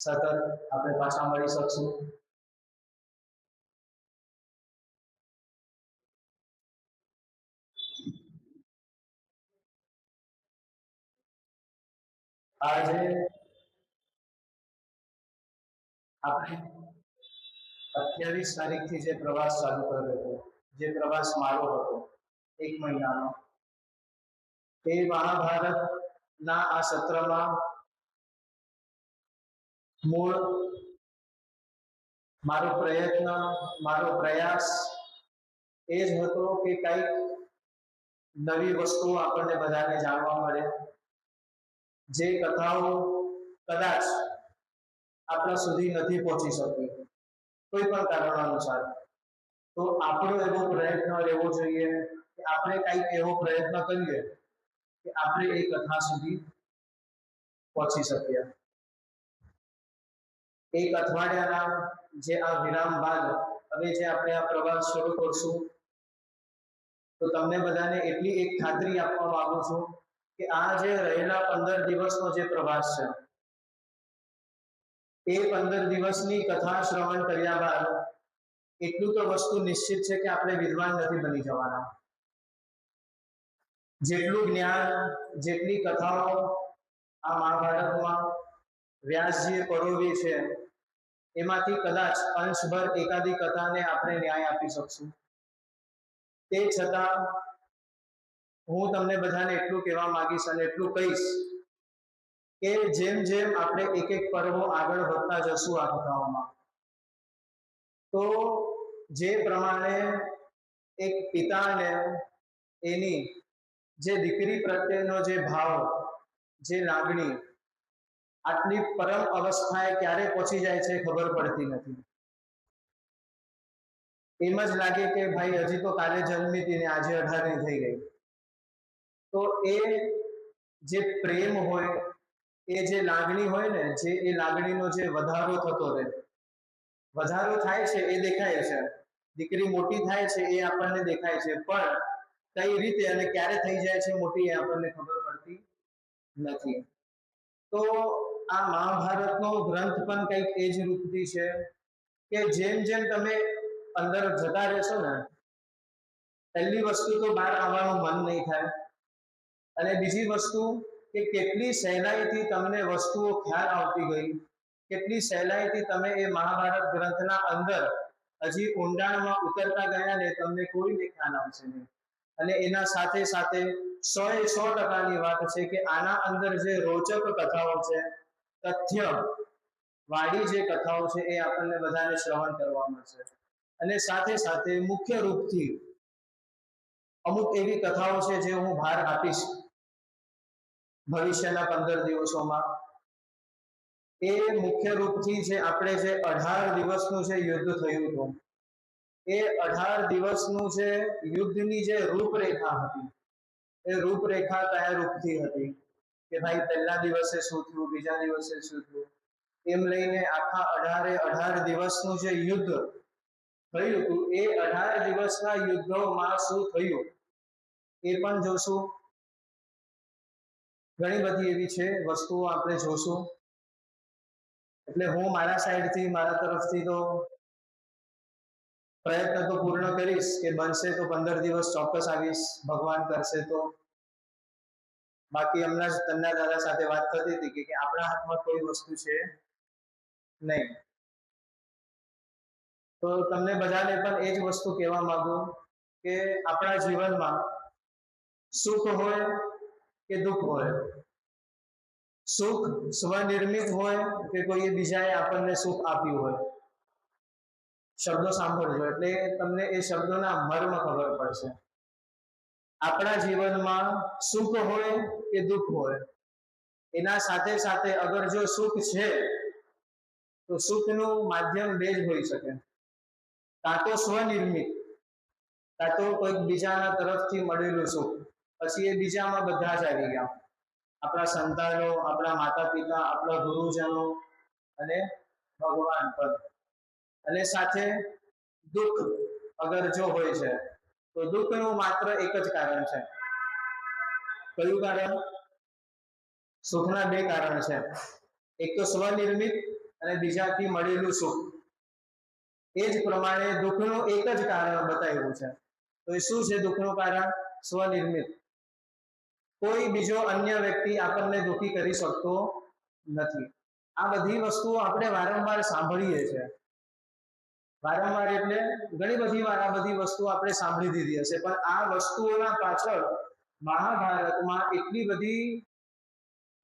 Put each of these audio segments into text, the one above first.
સતત આપણે પાછા મળી શકશું। આજે આપણે 28 તારીખથી જે પ્રવાસ ચાલુ કર્યો હતો, જે પ્રવાસ મારો હતો 1 મહિનાનો, તે મહાભારતના આ સત્રમાં મૂળ મારો પ્રયત્ન, મારો પ્રયાસ એ જ હતો કે કંઈક નવી વસ્તુઓ આપણને બધાને જાણવા મળે, જે કથાઓ કદાચ આપણા સુધી નથી પહોંચી શકી કોઈ પણ કારણ અનુસાર, તો આપણો એવો પ્રયત્ન રહેવો જોઈએ કે આપણે કંઈક એવો પ્રયત્ન કરીએ કે આપણે એ કથા સુધી પહોંચી શકીએ। એક અઠવાડિયાના જે આ વિરામ બાદ હવે જે આપણે આ પ્રવાસ શરૂ કરશું, તો તમને બધાને એટલી એક ખાતરી આપવા માંગુ છું કે આ જે રહેલા 15 દિવસનો જે પ્રવાસ છે, એ 15 દિવસની કથા શ્રવણ કર્યા બાદ એટલું તો વસ્તુ નિશ્ચિત છે કે આપણે વિદ્વાન નથી બની જવાના। જેટલું જ્ઞાન, જેટલી કથાઓ આ મહાભારતમાં વ્યાસજીએ પરોવી છે, એમાંથી કદાચ અંશભર એકાદી કથાને આપણે ન્યાય આપી શકશું। તે છતાં હું તમને બધાને એટલું કહેવા માંગીશ અને એટલું કહીશ કે જેમ જેમ આપણે એક એક પર્વો આગળ વધતા જશું આ કથાઓમાં, તો જે પ્રમાણે એક પિતાને એની જે દીકરી પ્રત્યેનો જે ભાવ, જે લાગણી આટલી પરમ અવસ્થાએ ક્યારે પહોંચી જાય છે ખબર પડતી નથી। એમ જ લાગે કે ભાઈ હજી તો કાલે જન્મી હતી ને આજે 18ની થઈ ગઈ। તો એ જે પ્રેમ હોય, એ જે લાગણી હોય ને, જે એ લાગણીનો જે વધારો થતો રહે, વધારો થાય છે એ દેખાય છે, દીકરી મોટી થાય છે એ આપણને દેખાય છે, પણ કઈ રીતે અને ક્યારે થઈ જાય છે મોટી એ આપણને ખબર પડતી નથી। તો આ મહાભારતનો ગ્રંથ પણ કંઈક એ જ રૂપથી છે કે જેમ જેમ તમે અંદર જતા રહેશો ને, પહેલી વસ્તુ તો બહાર આવવાનું મન નહીં થાય, અને બીજી વસ્તુ કે કેટલી સહેલાઈથી તમને વસ્તુઓ ખ્યાલ આવતી ગઈ, કેટલી સહેલાઈથી તમે એ મહાભારત ગ્રંથના અંદર હજી ઊંડાણમાં ઉતરતા ગયા ને તમને કોઈને ખ્યાલ આવશે નહીં। અને એના સાથે સાથે 100% વાત છે કે આના અંદર જે રોચક કથાઓ છે, તથ્ય વાળી જે કથાઓ છે, એ આપણને બધાને શ્રવણ કરવા મળશે। અને સાથે સાથે મુખ્ય રૂપથી અમુક એવી કથાઓ છે જે હું ભાર આપીશ ભવિષ્યના 15 દિવસોમાં, એ મુખ્ય રૂપથી જે આપણે જે 18 દિવસનું જે યુદ્ધ થયું હતું, એ 18 દિવસનું જે યુદ્ધની જે રૂપરેખા હતી, એ રૂપરેખા કયા રૂપથી હતી કે ભાઈ પહેલા દિવસે શું થયું, બીજા દિવસે શું થયું, એમ લઈને આખા 18 દિવસનું જે યુદ્ધ થયું હતું, એ 18 દિવસના યુદ્ધોમાં શું થયું એ પણ જોશું। ઘણી બધી એવી છે વસ્તુઓ આપણે જોશું। એટલે હું મારા સાઈડથી, મારા તરફથી તો પ્રયત્ન તો પૂર્ણ કરીશ કે બનશે તો 15 દિવસ ચોક્કસ આવીશ, ભગવાન કરશે તો। બાકી હમણાં જ તન્ના દાદા સાથે વાત થતી હતી કે આપણા હાથમાં કોઈ વસ્તુ છે નહીં। તો તમને બધાને પણ એ જ વસ્તુ કહેવા માંગુ કે આપણા જીવનમાં સુખ હોય કે દુઃખ હોય, સુખ સ્વનિર્મિત હોય કે કોઈ બીજાએ આપણને સુખ આપ્યું હોય, શબ્દો સાંભળજો એટલે તમને એ શબ્દોના મર્મ ખબર પડશે। આપણા જીવનમાં સુખ હોય કે દુઃખ હોય, એના સાથે સાથે અગર જો સુખ છે તો સુખનું માધ્યમ બે જ હોઈ શકે, કાં તો સ્વનિર્મિત, કાં તો કોઈક બીજાના તરફથી મળેલું સુખ, પછી એ બીજામાં બધા જ આવી ગયા, આપણા સંતાનો, આપણા માતા પિતા, આપણા ગુરુજનો અને ભગવાન પર। અને સાથે દુઃખ અગર જો હોય છે તો દુઃખનું માત્ર એક જ કારણ છે। કયું કારણ? સુખના બે કારણ છે, એક તો સ્વનિર્મિત અને બીજાથી મળેલું સુખ. એ જ પ્રમાણે દુઃખનું એક જ કારણ બતાવ્યું છે. તો એ શું છે દુઃખનું કારણ? સ્વનિર્મિત. કોઈ બીજો અન્ય વ્યક્તિ આપણને દુઃખી કરી શકતો નથી. આ બધી વસ્તુઓ આપણે વારંવાર સાંભળીએ છીએ. વારંવાર એટલે ઘણી બધી વાર આ બધી વસ્તુઓ આપણે સાંભળી દીધી હશે, પણ આ વસ્તુઓના પાછળ મહાભારતમાં એટલી બધી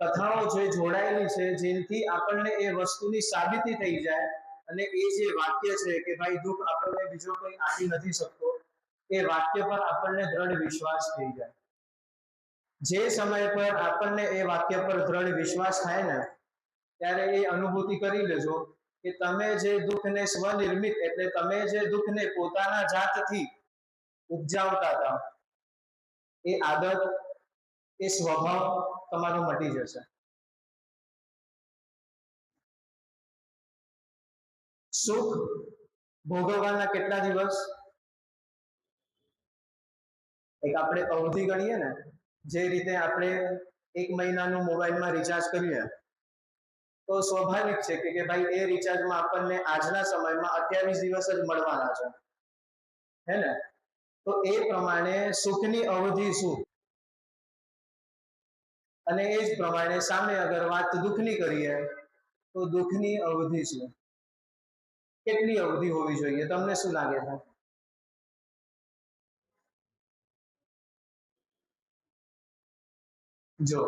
કથાઓ જે જોડાયેલી છે જેથી આપણને એ વસ્તુની સાબિતી થઈ જાય અને એ જે વાક્ય છે કે ભાઈ દુઃખ આપણને બીજો કોઈ આપી નથી શકતો, એ વાક્ય પર આપણને દ્રઢ વિશ્વાસ થઈ જાય. જે સમય પર આપણને એ વાક્ય પર દ્રઢ વિશ્વાસ થાય ને ત્યારે એ અનુભૂતિ કરી લેજો કે તમે જે દુઃખને સ્વનિર્મિત એટલે તમે જે દુઃખને પોતાના જાતથી ઉપજાવતા હતા, એ આદત, એ સ્વભાવ તમારો મટી જશે. સુખ ભોગવવાના કેટલા દિવસ? એક આપણે અવધિ ગણીએ ને, જે રીતે આપણે 1 મહિનાનું મોબાઈલમાં રિચાર્જ કરીએ તો સ્વાભાવિક છે કે ભાઈ એ રિચાર્જમાં આપણને આજના સમયમાં 28 દિવસ જ મળવાના છે, હે ને? તો એ પ્રમાણે સુખની અવધિ શું? અને એ જ પ્રમાણે સામે અગર વાત દુઃખની કરીએ તો દુઃખની અવધિ શું? કેટલી અવધિ હોવી જોઈએ? તમને શું લાગે છે? જો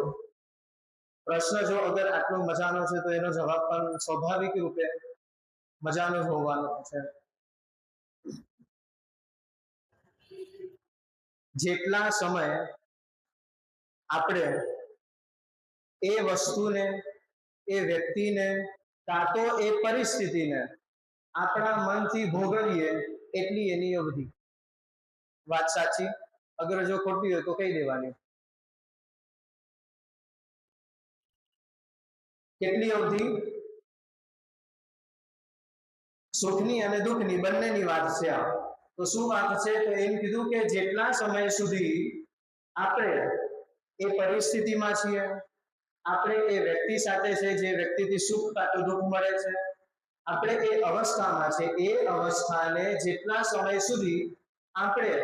પ્રશ્ન જો અગર આટલો મજાનો છે તો એનો જવાબ પણ સ્વાભાવિક રૂપે મજાનો જ હોવાનો છે. જેટલા સમય આપણે એ વસ્તુને, એ વ્યક્તિને, કાં તો એ પરિસ્થિતિને આપણા મનથી ભોગવીએ એટલી એની અવધિ. વાત સાચી? અગર જો ખોટી હોય તો કહી દેવાની. કેટલી અવધિ? સુખની અને દુઃખની બંનેની વાત છે આ. તો શું વાત છે? તો એમ કીધું કે જેટલા સમય સુધી આપણે એ પરિસ્થિતિમાં છીએ, આપણે એ વ્યક્તિ સાથે છે જે વ્યક્તિથી સુખ કાં તો દુઃખ મળે છે, આપણે એ અવસ્થામાં છે, એ અવસ્થાને જેટલા સમય સુધી આપણે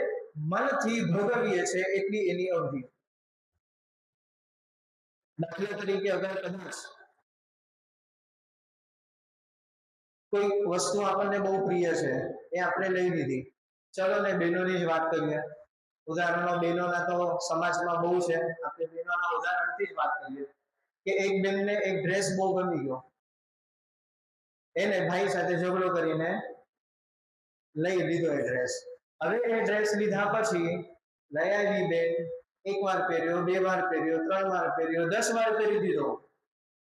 મનથી ભોગવીએ છીએ એટલી એની અવધિ. દાખલા તરીકે અગર કદાચ કોઈ વસ્તુ આપણને બહુ પ્રિય છે, એ આપણે લઈ લીધી. ચલો ને બહેનોની જ વાત કરીએ. ઉદાહરણો બહેનોના તો સમાજમાં બહુ છે, આપણે બહેનોના ઉદાહરણથી જ વાત કરીએ કે એક બેનને એક ડ્રેસ બહુ ગમી ગયો, એને ભાઈ સાથે ઝઘડો કરીને લઈ લીધો એ ડ્રેસ. હવે એ ડ્રેસ લીધા પછી લઈ આવી બેન, 1 વાર પહેર્યો, 2 વાર પહેર્યો, 3 વાર પહેર્યો, 10 વાર પહેરી દીધો.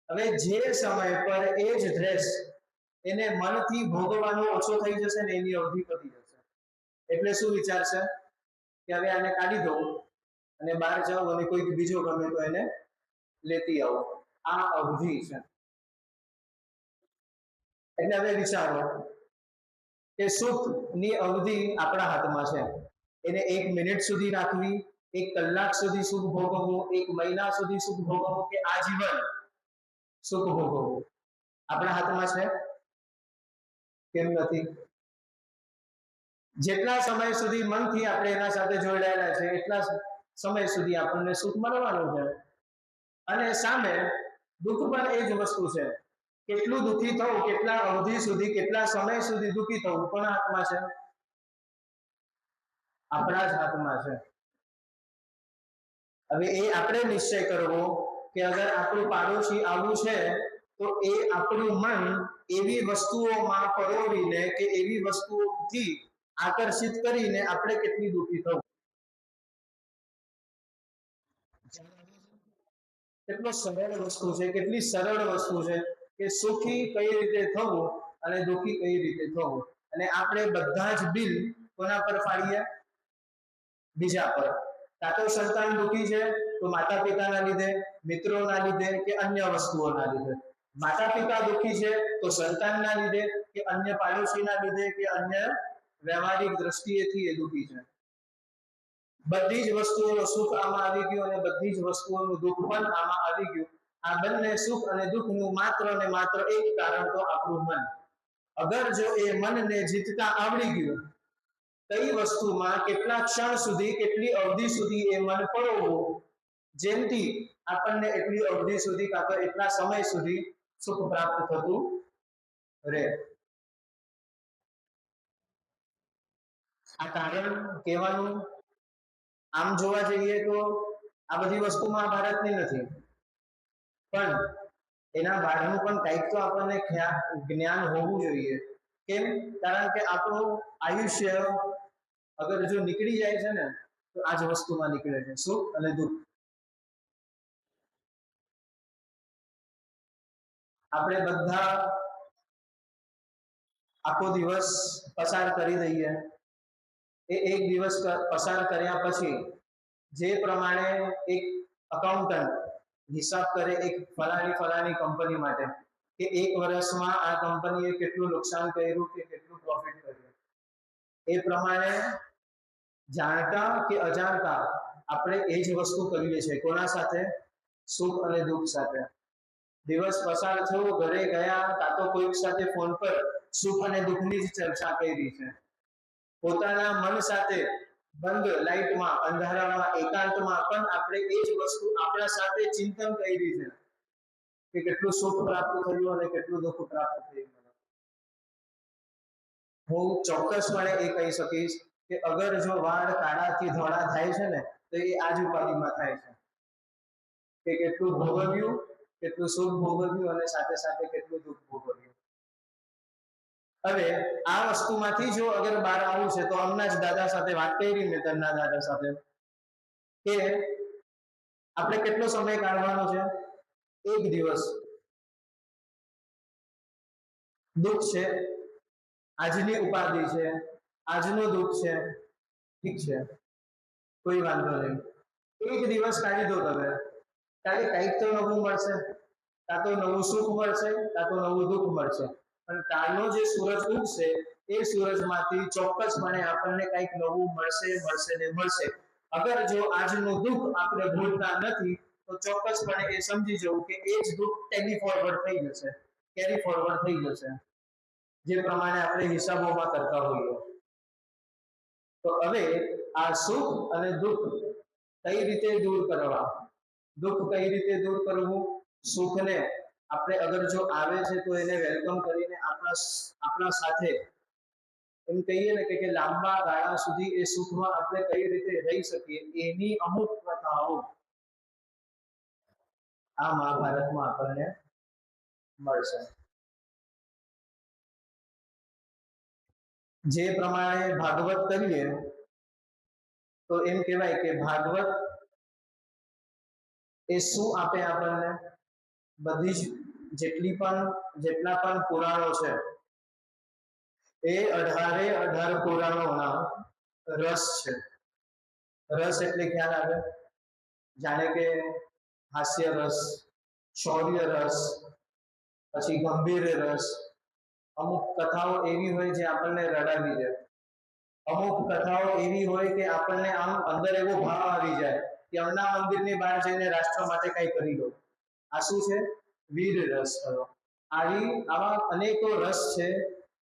હવે જે સમય પર એ જ ડ્રેસ એને મનથી ભોગવવાનો ઓછો થઈ જશે ને એની અવધિ પતી જશે. એટલે શું વિચારશે કે હવે આને કાઢી દઉં અને બહાર જાઉં અને કોઈક બીજો ગમે તો એને લેતી આવો. આ અવધિ છે. એટલે હવે વિચારો કે સુખની અવધિ આપણા હાથમાં છે. એને 1 મિનિટ સુધી રાખવી, 1 કલાક સુધી સુખ ભોગવવું, 1 મહિના સુધી સુખ ભોગવવું કે આજીવન સુખ ભોગવવું, આપણા હાથમાં છે? કેમ નથી? જેટલા સમય સુધી મનથી આપણે એના સાથે જોડાયેલા છે એટલા સમય સુધી આપણને સુખ મળવાનું છે. અને સામે દુઃખ પણ એ જ વસ્તુ છે. કેટલું દુઃખી થવું, કેટલા અવધિ સુધી, કેટલા સમય સુધી દુઃખી થવું કોના હાથમાં છે? આપણા જ હાથમાં છે. હવે એ આપણે નિશ્ચય કરવો કે અગર આપણું પાડોશી આવું છે તો એ આપણું મન એવી વસ્તુઓમાં પરોવીને કે એવી વસ્તુઓથી આકર્ષિત કરીને આપણે કેટલી દુઃખી થવું. કેટલો સરળ વસ્તુ છે, કેટલી સરળ વસ્તુ છે કે સુખી કઈ રીતે થવું અને દુઃખી કઈ રીતે થવું. અને આપણે બધા જ બિલ કોના પર ફાડીએ? બીજા પર. કાં તો સંતાન દુઃખી છે તો માતા પિતાના લીધે, મિત્રોના લીધે કે અન્ય વસ્તુઓના લીધે. માતા પિતા દુઃખી છે તો સંતાનના લીધે કે અન્ય પાડોશીના લીધે કે અન્ય વ્યવહારિક દ્રષ્ટિએથી એ દુઃખી છે. બધી જ વસ્તુઓનું સુખ આમાં આવી ગયું અને બધી જ વસ્તુઓનું દુઃખ પણ આમાં આવી ગયું. આ બંને સુખ અને દુઃખનું માત્ર ને માત્ર એક કારણ તો આપણું મન. અગર જો એ મનને જીતતા આવડી ગયું, કઈ વસ્તુમાં કેટલા ક્ષણ સુધી, કેટલી અવધિ સુધી એ મન પરોવવું, જેમથી આપણને એટલી અવધિ સુધી કાં તો એટલા સમય સુધી સુખ પ્રાપ્ત થતું રહે. આ કારણ કહેવાનું આમ જોવા જઈએ તો આ બધી વસ્તુ મહાભારતની નથી, પણ એના બહારનું પણ કંઈક તો આપણને જ્ઞાન હોવું જોઈએ. કેમ? કારણ કે આપણું આયુષ્ય અગર જો નીકળી જાય છે ને તો આ જ વસ્તુમાં નીકળે છે, સુખ અને દુઃખ. આપણે બધા આખો દિવસ પસાર કરી દઈએ, એ એક દિવસ પસાર કર્યા પછી જે પ્રમાણે એક અકાઉન્ટન્ટ હિસાબ કરે એક ફલાણી કંપની માટે કે એક વર્ષમાં આ કંપનીએ કેટલું નુકસાન કર્યું કે કેટલું પ્રોફિટ કર્યું, એ પ્રમાણે જાણતા કે અજાણતા આપણે એ જ વસ્તુ કરીએ છીએ. કોના સાથે? સુખ અને દુઃખ સાથે. દિવસ પસાર થયો, ઘરે ગયા, કાં તો કોઈક સાથે ફોન પર સુખ અને દુઃખની જ ચર્ચા કરી છે. પોતાના મન સાથે બંધ લાઈટમાં, અંધારામાં, એકાંતમાં પણ આપણે એ જ વસ્તુ આપણા સાથે ચિંતન કરી છે કે કેટલું સુખ પ્રાપ્ત થયું અને કેટલું દુઃખ પ્રાપ્ત થયું. હું ચોક્કસપણે એ કહી શકીશ કે અગર જો વાળ કાળાથી ધોળા થાય છે ને તો એ આ જ ઉપાધિમાં થાય છે કે કેટલું ભોગવ્યું, કેટલું સુખ ભોગવ્યું અને સાથે સાથે કેટલું દુઃખ ભોગવ્યું. હવે આ વસ્તુમાંથી જો અગર બહાર આવવું છે તો હમણાં જ દાદા સાથે વાત કરી મેં, તેમના દાદા સાથે, કે આપણે કેટલો સમય કાઢવાનો છે? એક દિવસ. દુઃખ છે, આજની ઉપાધિ છે, આજનું દુઃખ છે, ઠીક છે, કોઈ વાંધો નહીં. એક દિવસ કાઢી દો તમે, ત્યારે કંઈક તો નવું મળશે, કાં તો નવું સુખ મળશે, કાં તો નવું દુઃખ મળશે. પણ કાલનો જે સૂરજ ઉગશે એ સૂરજમાંથી ચોક્કસપણે આપણને કંઈક નવું મળશે, મળશે ને મળશે. અગર જો આજનું દુઃખ આપણે ભૂલતા નથી તો ચોક્કસપણે એ સમજી જવું કે એ જ દુઃખ ટેલી ફોરવર્ડ થઈ જશે, કેરી ફોરવર્ડ થઈ જશે, જે પ્રમાણે આપણે હિસાબોમાં કરતા હોઈએ. તો હવે આ સુખ અને દુઃખ કઈ રીતે દૂર કરવા, દુઃખ કઈ રીતે દૂર કરવું, સુખને આપણે અગર જો આવે છે તો એને વેલકમ કરીને આપણા સાથે એમ કહીએ ને કે લાંબા ગાળા સુધી એ સુખમાં આપણે કઈ રીતે રહી શકીએ, એની અમુક કથાઓ આ મહાભારતમાં આપણને મળશે. જે પ્રમાણે ભાગવત કરીએ તો એમ કહેવાય કે ભાગવત એ શું આપે આપણને? બધી જ જેટલા પણ પુરાણો છે એ 18 પુરાણોના રસ છે. રસ એટલે ખ્યાલ આવે? જાણે કે હાસ્ય રસ, શૌર્ય રસ, પછી ગંભીર રસ. અમુક કથાઓ એવી હોય જે આપણને રડાવી દે, અમુક કથાઓ એવી હોય કે આપણને આમ અંદર એવો ભાવ આવી જાય કે હમણાં મંદિરની બહાર જઈને રાષ્ટ્ર માટે કંઈ કરી દો. આ શું છે? વીર રસ થયો. આવા અનેકો રસ છે.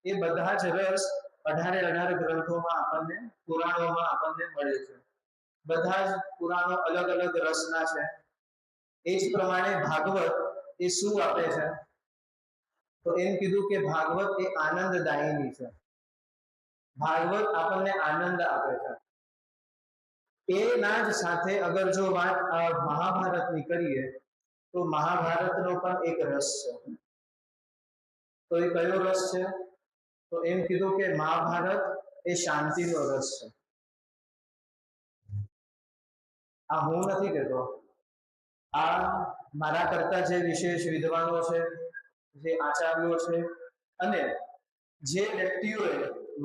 એ બધા જ રસ 18 ગ્રંથોમાં આપણને, પુરાણોમાં આપણને મળે છે. બધા જ પુરાણો અલગ અલગ રસના છે. એ જ પ્રમાણે ભાગવત એ શું આપે છે? તો એમ કીધું કે ભાગવત એ આનંદદાયિની છે. ભાગવત આપણને આનંદ આપે છે. એના જ સાથે અગર જો વાત મહાભારતની કરીએ તો મહાભારતનો પણ એક રસ છે. તો એ કયો રસ છે? તો એમ કીધું કે મહાભારત એ શાંતિનો રસ છે. આ હું નથી કહેતો, આ મારા કરતા જે વિશેષ વિદ્વાનો છે, જે આચાર્યો છે, અને જે વ્યક્તિઓએ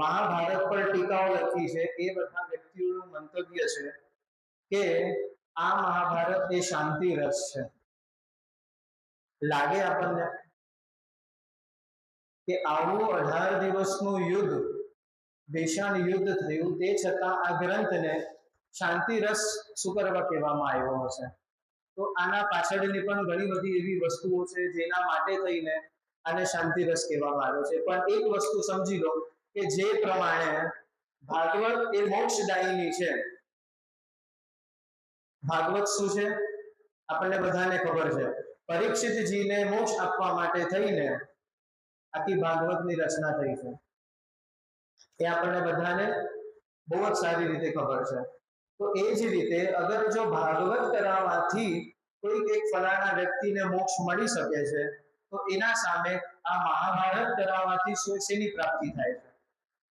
મહાભારત પર ટીકાઓ લખી છે એ બધા વ્યક્તિઓનું મંતવ્ય છે કે આ મહાભારત એ શાંતિ રસ છે. લાગે આપણને કે આવું 18 દિવસનું યુદ્ધ, ભીષણ યુદ્ધ થયું, તે છતાં આ ગ્રંથને શાંતિ રસ શું કરવા કહેવામાં આવ્યો હશે? તો આના પાછળની પણ ઘણી બધી એવી વસ્તુઓ છે જેના માટે થઈને આને શાંતિ રસ કહેવામાં આવ્યો છે. પણ એક વસ્તુ સમજી લો કે જે પ્રમાણે ભાગવત એ મોક્ષદાયિની છે. ભાગવત શું છે આપણને બધાને ખબર છે. પરીક્ષિતજીને મોક્ષ આપવા માટે થઈને આખી ભાગવતની રચના થઈ છે. એ આપણને બધાને બહુ જ સારી રીતે ખબર છે. તો એ જ રીતે અગર જો ભાગવત કરાવવાથી કોઈક એક ફલાણા વ્યક્તિને મોક્ષ મળી શકે છે, તો એના સામે આ મહાભારત કરાવવાથી શેની પ્રાપ્તિ થાય છે?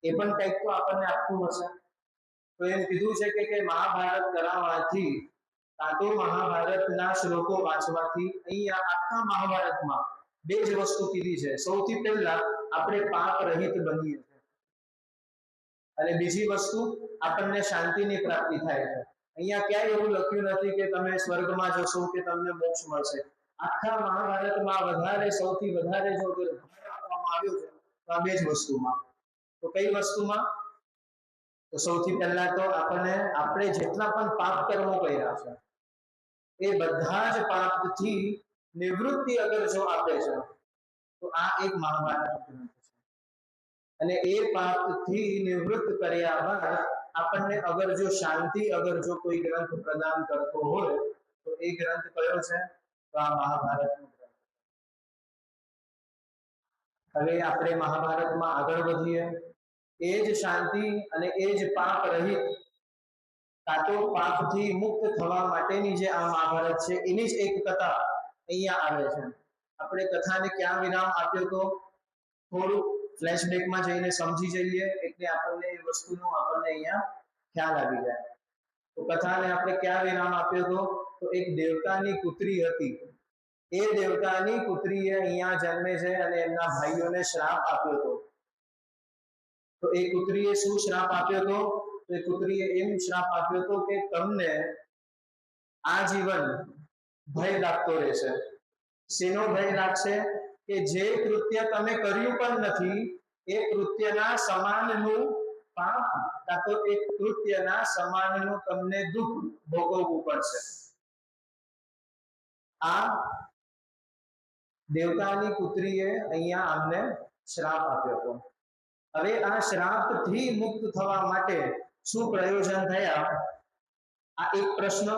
એ પણ કંઈક તો આપણને આપવું હશે. તો એમ કીધું છે કે મહાભારત કરાવવાથી કાં તો મહાભારતના શ્લોકો વાંચવાથી, અહીંયા આખા મહાભારતમાં બે જ વસ્તુ કીધી છે. સૌથી પહેલા આપણે પાપ રહિત બનીએ છીએ, અને બીજી વસ્તુ આપણને શાંતિની પ્રાપ્તિ થાય છે. અહીંયા ક્યાંય એવું લખ્યું નથી કે તમે સ્વર્ગમાં જશો કે તમને મોક્ષ મળશે. આખા મહાભારતમાં વધારે સૌથી વધારે જો ભાર આપવામાં આવ્યો છે તો આ બે જ વસ્તુમાં. તો કઈ વસ્તુમાં? તો સૌથી પહેલા તો આપણે જેટલા પણ પાપ કર્મો કર્યા છે એ બધા જ પાપથી નિવૃત્તિ અગર જો આપે છે તો આ એક મહાભારત ગ્રંથ છે. અને એ પાપથી નિવૃત્ત કર્યા બાદ આપણને અગર જો શાંતિ અગર જો કોઈ ગ્રંથ પ્રદાન કરતો હોય તો એ ગ્રંથ કયો છે? તો આ મહાભારતનો ગ્રંથ. હવે આપણે મહાભારતમાં આગળ વધીએ. એ જ શાંતિ અને એ જ પાપ રહિત, કાં તો પાપથી મુક્ત થવા માટેની જે આ મહાભારત છે એની જ એક કથા અહીંયા આવે છે. આપણે કથાને ક્યાં વિરામ આપ્યો તો થોડું ફ્લેશબેકમાં જઈને સમજી જઈએ એટલે આપણને એ વસ્તુનો આપણને અહીંયા ખ્યાલ આવી જાય. તો કથાને આપણે ક્યાં વિરામ આપ્યો તો એક દેવતાની પુત્રી હતી. એ દેવતાની પુત્રીએ અહીંયા જન્મે છે અને એમના ભાઈઓને શ્રાપ આપ્યો હતો. તો એ પુત્રીએ શું શ્રાપ આપ્યો હતો? તો એ પુત્રીએ એમ શ્રાપ આપ્યો હતો કે તમને આજીવન ભય લાગતો રહેશે. શેનો ભય લાગશે? કે જે કૃત્ય તમે કર્યું પણ નથી એ કૃત્યના સમાનનું પાપ, કાં તો એ કૃત્યના સમાનનું તમને દુઃખ ભોગવવું પડશે. આ દેવતાની પુત્રીએ અહીંયા અમને શ્રાપ આપ્યો હતો. હવે આ શ્રાપથી મુક્ત થવા માટે શું પ્રયોજન થયા? આ એક પ્રશ્ન.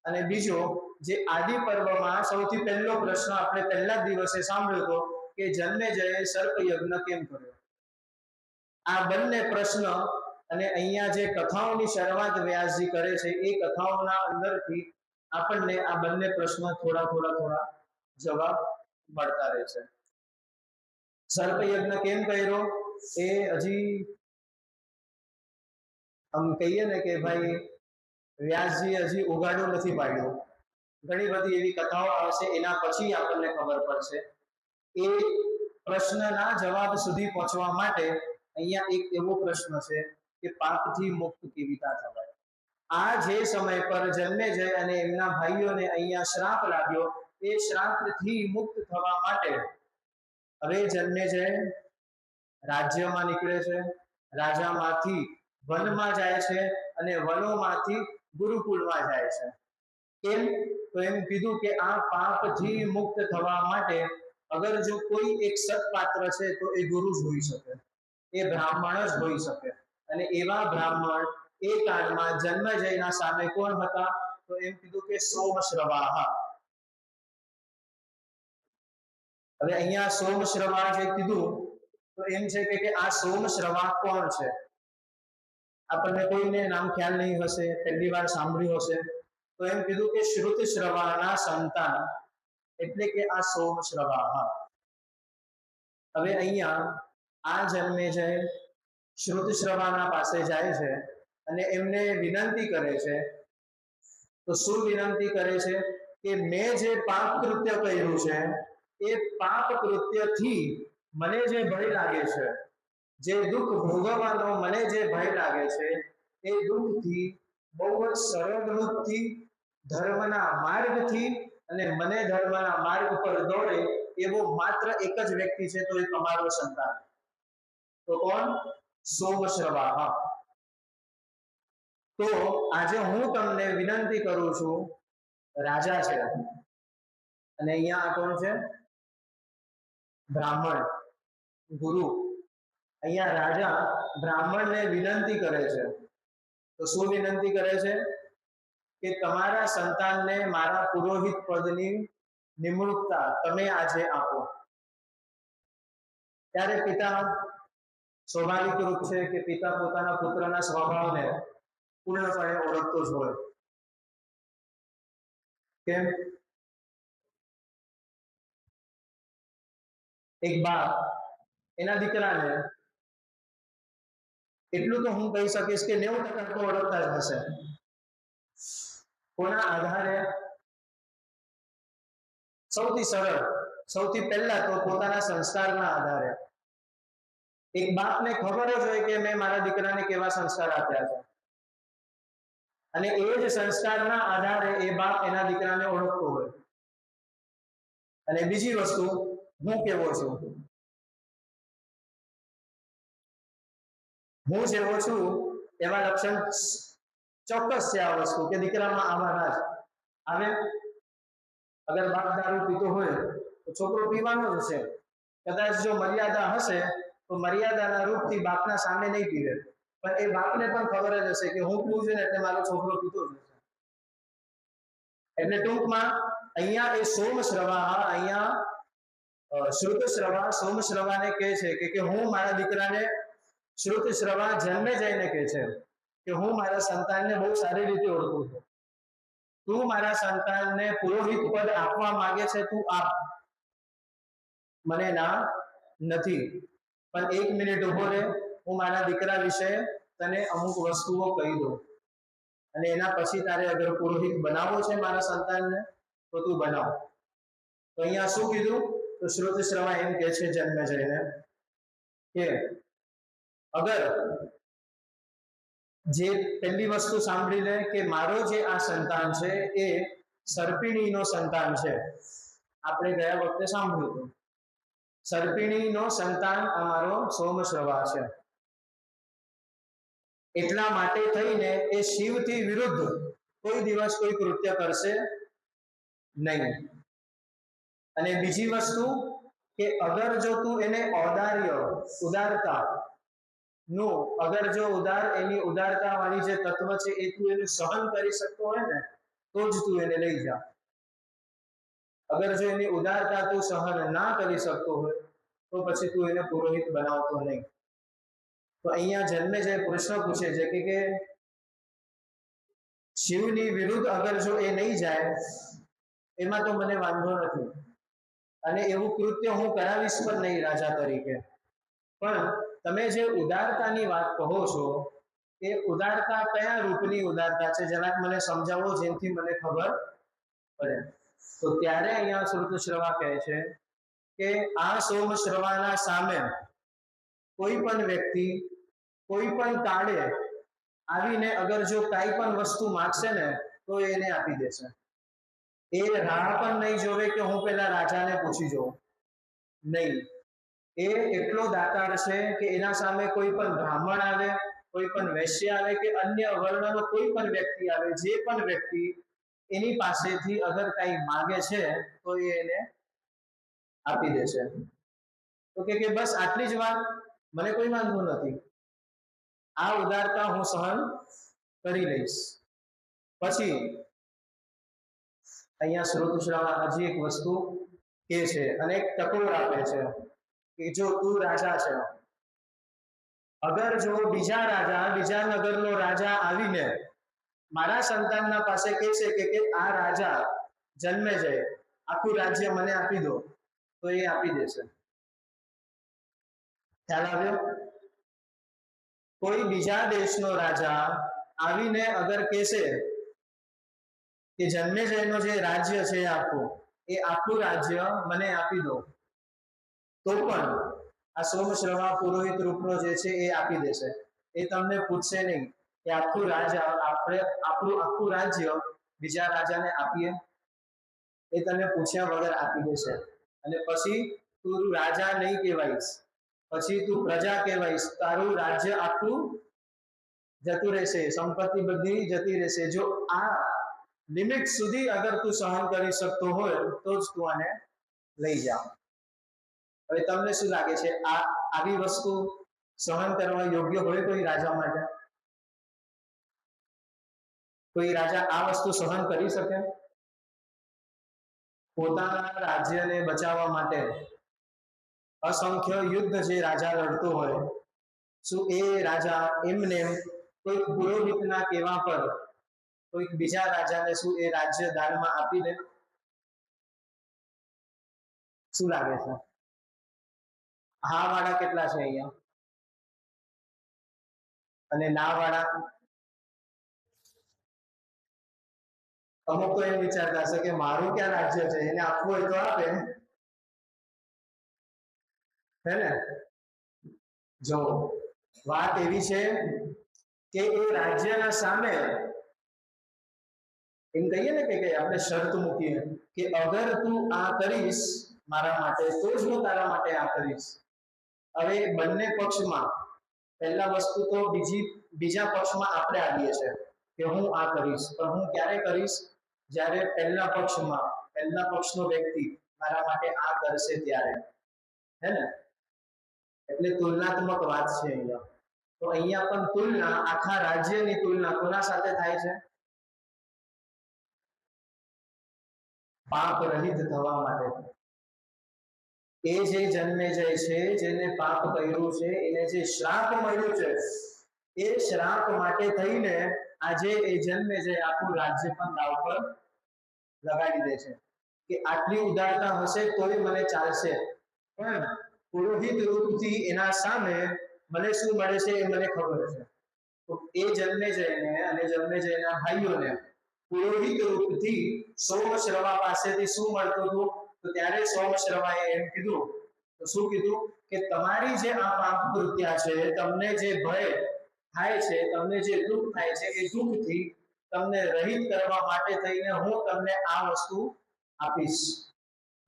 અને બીજો, જે આદિ પર્વમાં સૌથી પહેલો પ્રશ્ન આપણે પહેલા દિવસે સાંભળ્યો હતો કે જન્મેજયે સર્પયજ્ઞ કેમ કર્યો? આ બંને પ્રશ્ન અને અહીંયા જે કથાઓની શરૂઆત વ્યાસજી કરે છે એ કથાઓના અંદરથી આપણને આ બંને પ્રશ્ન થોડા જવાબ મળતા રહે છે. સર્પયજ્ઞ કેમ કર્યો એ હજી આમ કહીએ ને કે ભાઈ વ્યાસજી હજી ઉગાડું નથી પાડ્યું. ઘણી બધી એવી કથાઓ આવશે એના પછી આપણને ખબર પડશે. એ પ્રશ્નના જવાબ સુધી પહોંચવા માટે અહીંયા એક એવો પ્રશ્ન છે કે પાપથી મુક્ત કેવી રીતે થવાય? આ જે સમય પર જન્મેજય અને એમના ભાઈઓને અહીંયા શ્રાપ લાગ્યો, એ શ્રાપથી મુક્ત થવા માટે હવે જન્મેજય રાજ્યમાં નીકળે છે. રાજામાંથી વનમાં જાય છે અને વનોમાંથી ગુરુકુળમાં જાય છે. કેમ? તો એમ કીધું કે આ પાપથી મુક્ત થવા માટે અગર જો કોઈ એક સત્પાત્ર છે તો એ ગુરુ જ હોઈ શકે, એ બ્રાહ્મણ જ હોઈ શકે. અને એવા બ્રાહ્મણ એ કાળમાં જન્મેજયના સામે કોણ હતા? તો એમ કીધું કે સોમશ્રવાહ. હવે અહીંયા સોમશ્રવા જે કીધું તો એમ છે કે આ સોમશ્રવા કોણ છે? આપણને કોઈને નામ ખ્યાલ નહીં હશે, પહેલી વાર સાંભળ્યું હશે. તો એમ કીધું કે શ્રુતશ્રવાના સંતાન એટલે કે આ સોમશ્રવા. હવે અહીંયા આ જન્મેજય શ્રુતશ્રવાના પાસે જાય છે અને એમને વિનંતી કરે છે. તો શું વિનંતી કરે છે? કે મેં જે પાપ કૃત્ય કર્યું છે એ પાપ કૃત્યથી મને જે ભય લાગે છે, જે દુઃખ ભોગવવાનો મને જે ભય લાગે છે, એ દુઃખથી બહુ જ સરળ રૂપથી ધર્મના માર્ગથી અને મને ધર્મના માર્ગ પર દોડે એવો માત્ર એક જ વ્યક્તિ છે, તો એ તમારો સંતાન. તો કોણ? સોમશ્રવા. તો આજે હું તમને વિનંતી કરું છું રાજા છે, અને અહીંયા આ કોણ છે? બ્રાહ્મણ, ગુરુ. અહીંયા રાજા બ્રાહ્મણને વિનંતી કરે છે. તો શું વિનંતી કરે છે? કે તમારા સંતાનને મારા પુરોહિત પદની નિમણૂકતા તમે આજે આપો. ત્યારે પિતા, સ્વાભાવિક રૂપ છે કે પિતા પોતાના પુત્રના સ્વભાવને પૂર્ણપણે ઓળખતો જ હોય. કેમ? એક બાપ એના દીકરાને એટલું તો હું કહી શકીશ કે 90% તો ઓળખતા જ હશે. કોના આધારે? સૌથી સરળ, સૌથી પહેલા તો પોતાના સંસ્કારના આધારે. એક બાપને ખબર જ હોય કે મેં મારા દીકરાને કેવા સંસ્કાર આપ્યા છે, અને એ જ સંસ્કારના આધારે એ બાપ એના દીકરાને ઓળખતો હોય. અને બીજી વસ્તુ, હું કેવો છું, હું જેવો છું એવા લક્ષણ ચોક્કસ છે આ વસ્તુ, કે દીકરામાં આવવાના જ આવે. અગર બાપ દારૂ પીતો હોય તો છોકરો પીવાનો જ હશે. કદાચ જો મર્યાદા હશે તો મર્યાદાના રૂપથી બાપના સામે નહીં પીવે, પણ એ બાપને પણ ખબર જ હશે કે હું પીવું છું ને એટલે મારો છોકરો પીતો જ હશે. એટલે ટૂંકમાં અહીંયા એ સોમશ્રવા, અહીંયા શ્રુતશ્રવા સોમશ્રવાને કહે છે કે હું મારા દીકરાને, શ્રુતશ્રવા જન્મે જઈને કહે છે કે હું મારા સંતાનને બહુ સારી રીતે ઓળખું છું. તું મારા સંતાનને પુરોહિત પદ આપવા માંગે છે, તું આપ, મને ના નથી. પણ 1 મિનિટ ઉભો રહે, હું મારા દીકરા વિશે તને અમુક વસ્તુઓ કહી દઉં, અને એના પછી તારે અગર પુરોહિત બનાવવો છે મારા સંતાનને તો તું બનાવ. તો અહીંયા શું કીધું? તો શ્રુતશ્રવા એમ કહે છે જન્મે જઈને કે અગર જે પહેલી વસ્તુ સાંભળી લે કે મારો જે આ સંતાન છે એ સર્પિણીનો સંતાન છે. આપણે ગયા વખતે સાંભળ્યું હતું, સર્પિણીનો સંતાન અમારો સોમશ્રવા છે. એટલા માટે થઈને એ શિવથી વિરુદ્ધ કોઈ દિવસ કોઈ કૃત્ય કરશે નહીં. અને બીજી વસ્તુ કે અગર જો તું એને ઔદાર્ય, ઉદારતા નું, અગર જો એની ઉદારતા વાળી જે તત્વ છે એ તું એને સહન કરી શકતો હોય ને તો જ તું એને લઈ જા. અગર જો એની ઉદારતા તું સહન ના કરી શકતો હોય તો પછી તું એને પુરોહિત બનાવતો નહીં. તો અહીંયા જન્મે જે પ્રશ્ન પૂછે છે કે શિવની વિરુદ્ધ અગર જો એ નહીં જાય એમાં તો મને વાંધો નથી, અને એવું કૃત્ય હું કરાવીશ પણ નહીં રાજા તરીકે. પણ તમે જે ઉદારતાની વાત કહો છો એ ઉદારતા કયા રૂપની ઉદારતા છે, જરાક મને સમજાવો જેનાથી મને ખબર પડે. તો ત્યારે અહીંયા શ્રુતશ્રવા કહે છે કે આ સોમશ્રવાના સામે કોઈ પણ વ્યક્તિ કોઈ પણ કાળે આવીને અગર જો કાંઈ પણ વસ્તુ માંગશે ને તો એને આપી દેશે. એ રાહ પણ નહીં જોવે કે હું પેલા રાજાને પૂછી જોઉં, નહીં. એ એટલો દાતાર છે કે એના સામે કોઈ પણ બ્રાહ્મણ આવે, કોઈ પણ વૈશ્ય આવે કે અન્ય વર્ણનો કોઈ પણ વ્યક્તિ આવે, જે પણ વ્યક્તિ એની પાસેથી અગર કંઈ માંગે છે તો એ એને આપી દેશે. તો કે બસ આટલી જ વાત, મને કોઈ વાંધો નથી, આ ઉદારતા હું સહન કરી લઈશ. પછી અહીંયા શ્રુતશ્રવા હજી એક વસ્તુ કે છે અને એક ટકોર આપે છે કે જો તું રાજા છે, અગર જો બીજા રાજા, બીજા નગરનો રાજા આવીને મારા સંતાનના પાસે કહે છે કે આ રાજા જન્મે જાય, આખું રાજ્ય મને આપી દો, તો એ આપી દેશે. ખ્યાલ આવ્યો? કોઈ બીજા દેશનો રાજા આવીને અગર કહેશે કે જન્મેજયનો જે રાજ્ય છે આખું રાજ્ય મને આપી દો, તો પણ આ સોમશ્રવા પુરોહિત રૂપનો જે છે એ આપી દેશે. એ તમને પૂછશે નહીં કે આખું રાજ્ય, આપણે આપણું આખું રાજ્ય બીજા રાજાને આપીએ, એ તને પૂછ્યા વગર આપી દેશે. અને પછી તું રાજા નહીં કહેવાઈશ, પછી તું પ્રજા કહેવાઈશ, તારું રાજ્ય આખું જતું રહેશે, સંપત્તિ બધી જતી રહેશે. જો આ લિમિટ સુધી અગર તું સહન કરી શકતો હોય તો જ તું આને લઈ જા. હવે તમને શું લાગે છે, આ આવી વસ્તુ સહન કરવા યોગ્ય હોય કોઈ રાજા માટે? કોઈ રાજા આ વસ્તુ સહન કરી શકે? પોતાના રાજ્યને બચાવવા માટે અસંખ્ય યુદ્ધ જે રાજા લડતો હોય, શું એ રાજા એમને કોઈક પુરોહિતના કહેવા પર કોઈક બીજા રાજાને શું એ રાજ્ય દાનમાં આપી દે? શું લાગે છે? હા વાળા કેટલા છે અહીંયા? અને ના વાળા? અમુક તો એમ વિચારતા હશે કે મારું ક્યાં રાજ્ય છે, એને આપવું હોય તો આપે, હે ને? જો વાત એવી છે કે એ રાજ્યના સામે એમ કહીએ ને કે આપણે શરત મૂકીએ કે અગર તું આ કરીશ મારા માટે તો જ હું તારા માટે આ કરીશ. હવે બંને પક્ષમાં પહેલા વસ્તુ તો બીજા પક્ષમાં આપણે આવીએ છીએ કે હું આ કરીશ, પણ હું ક્યારે કરીશ? જ્યારે પહેલા પક્ષનો વ્યક્તિ મારા માટે આ કરશે ત્યારે, હે ને? એટલે તુલનાત્મક વાત છે અહીંયા. તો અહીંયા પણ તુલના, આખા રાજ્યની તુલના કોના સાથે થાય છે? પાપ રહિત થવા માટે. એ જે જન્મેજય છે, જેને પાપ કર્યું છે, એને જે શ્રાપ મળ્યું છે, એ શ્રાપ માટે થઈને આજે એ જન્મેજય આખું રાજ્ય પણ દાવ પર લગાડી દે છે કે આટલી ઉદારતા હશે તોય મને ચાલશે, પણ પુરોહિત રૂપથી એના સામે મને શું મળે છે એ મને ખબર છે. તો એ જન્મેજયને અને જન્મેજયના ભાઈઓને પુરોહિત રૂપથી સોમશ્રવા પાસેથી શું મળતું હતું? તો ત્યારે સોમશ્રવાએ એમ કીધું, તો શું કીધું કે તમારી જે આ પાપ કૃત્યા છે, તમને જે ભય થાય છે, તમને જે દુઃખ થાય છે, એ દુઃખથી તમને રહિત કરવા માટે થઈને હું તમને આ વસ્તુ આપીશ,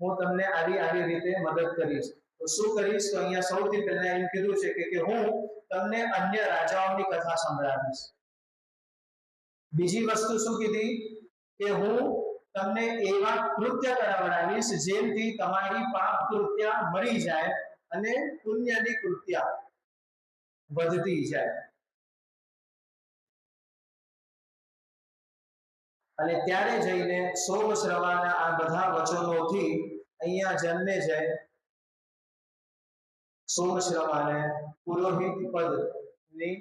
હું તમને આવી રીતે મદદ કરીશ. તો શું કરીશ? તો અહીંયા સૌથી પહેલા એમ કીધું છે કે હું તમને અન્ય રાજાઓની કથા સંભળાવીશ. બીજી વસ્તુ શું કીધી? કે હું તમને એવા કૃત્ય કરાવડાવીશ જેમથી તમારી પાપ કૃત્ય મરી જાય અને પુણ્યની કૃત્ય વધતી જાય. અને ત્યારે જઈને સોમશ્રવાના આ બધા વચનોથી અહીંયા જન્મેજય સોમશ્રવાને પુરોહિત પદની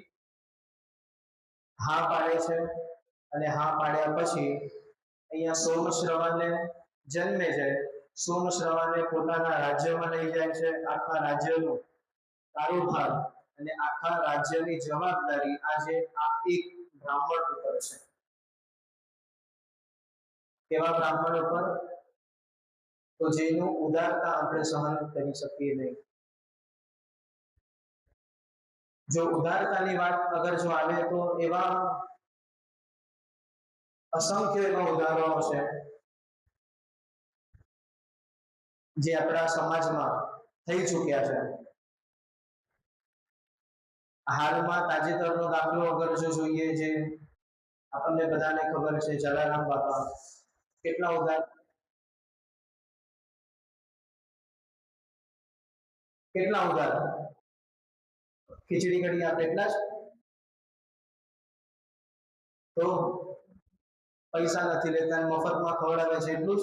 હા પાડે છે. અને હા પાડ્યા પછી અહીંયા સોમશ્રવાને જન્મેજય સોમશ્રવાને પોતાના રાજ્યમાં લઈ જાય છે. આખા રાજ્યનો કારોબાર અને આખા રાજ્યની જવાબદારી આજે આ એક બ્રાહ્મણ ઉપર છે. કેવા બ્રાહ્મણ ઉપર? તો જેનું ઉદારતા આપણે સહન કરી શકીએ નહીં. જો ઉદારતાની વાત અગર જો આવે તો એવા અસંખ્ય એવા ઉદાહરણો છે જે આપણા સમાજમાં થઈ ચૂક્યા છે. હાલમાં તાજેતરનો દાખલો અગર જો જોઈએ, જે આપણને બધાને ખબર છે, જલારામ બાપા કેટલા ઉદાર, કેટલા ઉદાર, ખીચડી કઢી આપે એટલા જ, તો પૈસા નથી લેતા, મફતમાં ખવડાવે છે એટલું જ.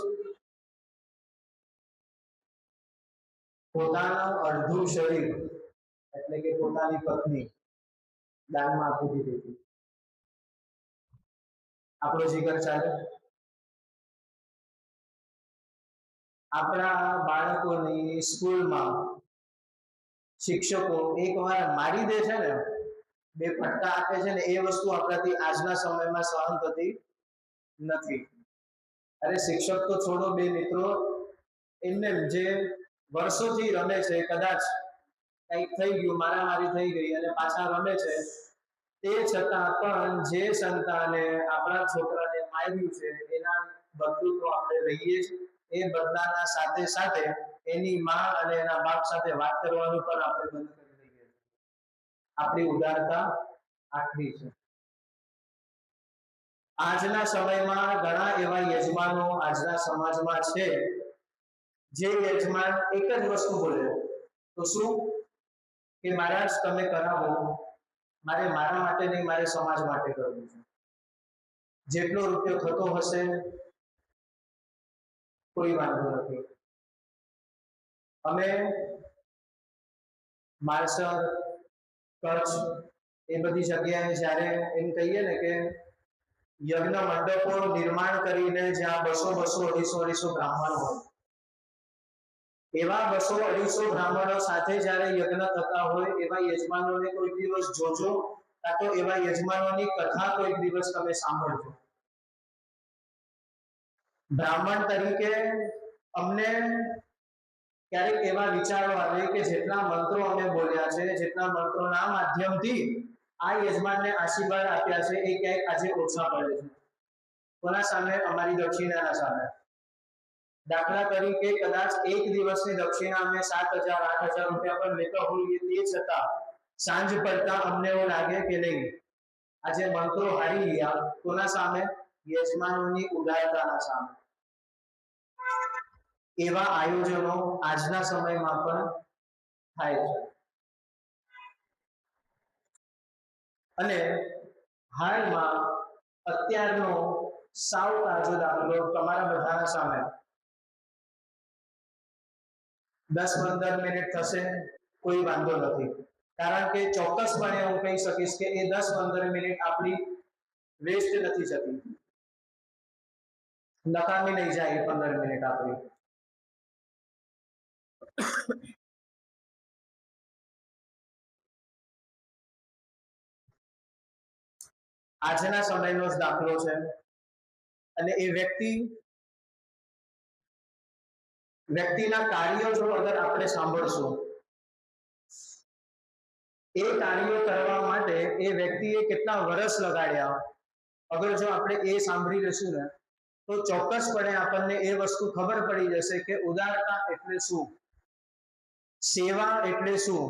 પોતાનું અડધું શરીર એટલે કે પોતાની પત્ની દાનમાં આપી દીધી હતી. આપણો જીગર ચાલે? આપણા બાળકોની સ્કૂલમાં શિક્ષકો એકવાર મારી દે છે ને, બે ફટકા આપે છે ને, એ વસ્તુ આપણાથી આજના સમયમાં સહન થતી નથી. અરે શિક્ષક તો છોડો, બે મિત્રો એમને જે વર્ષોથી રમે છે, કદાચ કંઈક થઈ ગયું, મારામારી થઈ ગઈ અને પાછા રમે છે, તે છતાં પણ જે સંતાને આપણા છોકરાને માર્યું છે એના બદલું તો આપણે રહીએ જ. એ બદલાના સાથે સાથે એની માં અને એના બાપ સાથે વાત કરવાનું પણ આપણે બંધ કરી દઈએ. આપણી ઉદારતા આટલી છે. આજના સમયમાં ઘણા એવા યજમાનો આજના સમાજમાં છે જે યજમાન એક જ વસ્તુ બોલે, તો શું કે મહારાજ તમે કરાવો, મારે મારા માટે નહીં, મારે સમાજ માટે કરવું છે. જેટલો રૂપિયો થતો હશે કોઈ વાંધો નથી. અમે માલસર, કચ્છ એ બધી જગ્યાએ જ્યારે એમ કહીએ ને કે યજ્ઞ મંડપો નિર્માણ કરીને જ્યાં 200 200 250 બ્રાહ્મણો હોય, એવા 200 250 બ્રાહ્મણો સાથે જ્યારે યજ્ઞ થતા હોય એવા યજમાનોને કોઈ દિવસ જોજો, કાં તો એવા યજમાનોની કથા કોઈ દિવસ તમે સાંભળજો. બ્રાહ્મણ તરીકે અમને ક્યારેક એવા વિચારો આવે કે જેટલા મંત્રો અમે બોલ્યા છે, જેટલા મંત્રોના માધ્યમથી આ યજમાનને આશીર્વાદ આપ્યા છે, એ ક્યાંક આજે ઓછા પડે છે. કોના સામે? અમારી દક્ષિણાના સામે. દાખલા તરીકે કદાચ એક દિવસની દક્ષિણા અમે 7,000 8,000 રૂપિયા પર લેતા હોઈએ, તે છતાં સાંજ પડતા અમને એવું લાગે કે નહીં, આજે મંત્રો હારી ગયા. કોના સામે? યજમાનોની ઉદારતાના સામે. એવા આયોજનો આજના સમયમાં પણ થાય છે. અને હાલમાં અત્યારનો સાવ તાજો દાખલો તમારા બધાના સામે. 10-15 મિનિટ થશે, કોઈ વાંધો નથી, કારણ કે ચોક્કસપણે હું કહી શકીશ કે એ 10-15 મિનિટ આપણી વેસ્ટ નથી જતી, નકામી નહીં જાય 15 મિનિટ આપણી. આજના સમયનો જ દાખલો છે. અને એ વ્યક્તિના કાર્યો જો અગર આપણે સાંભળશું, એ કાર્યો કરવા માટે એ વ્યક્તિએ કેટલા વર્ષ લગાડ્યા, અગર જો આપણે એ સાંભળી લેશું ને, તો ચોક્કસપણે આપણને એ વસ્તુ ખબર પડી જશે કે ઉદારતા એટલે શું, સેવા એટલે શું.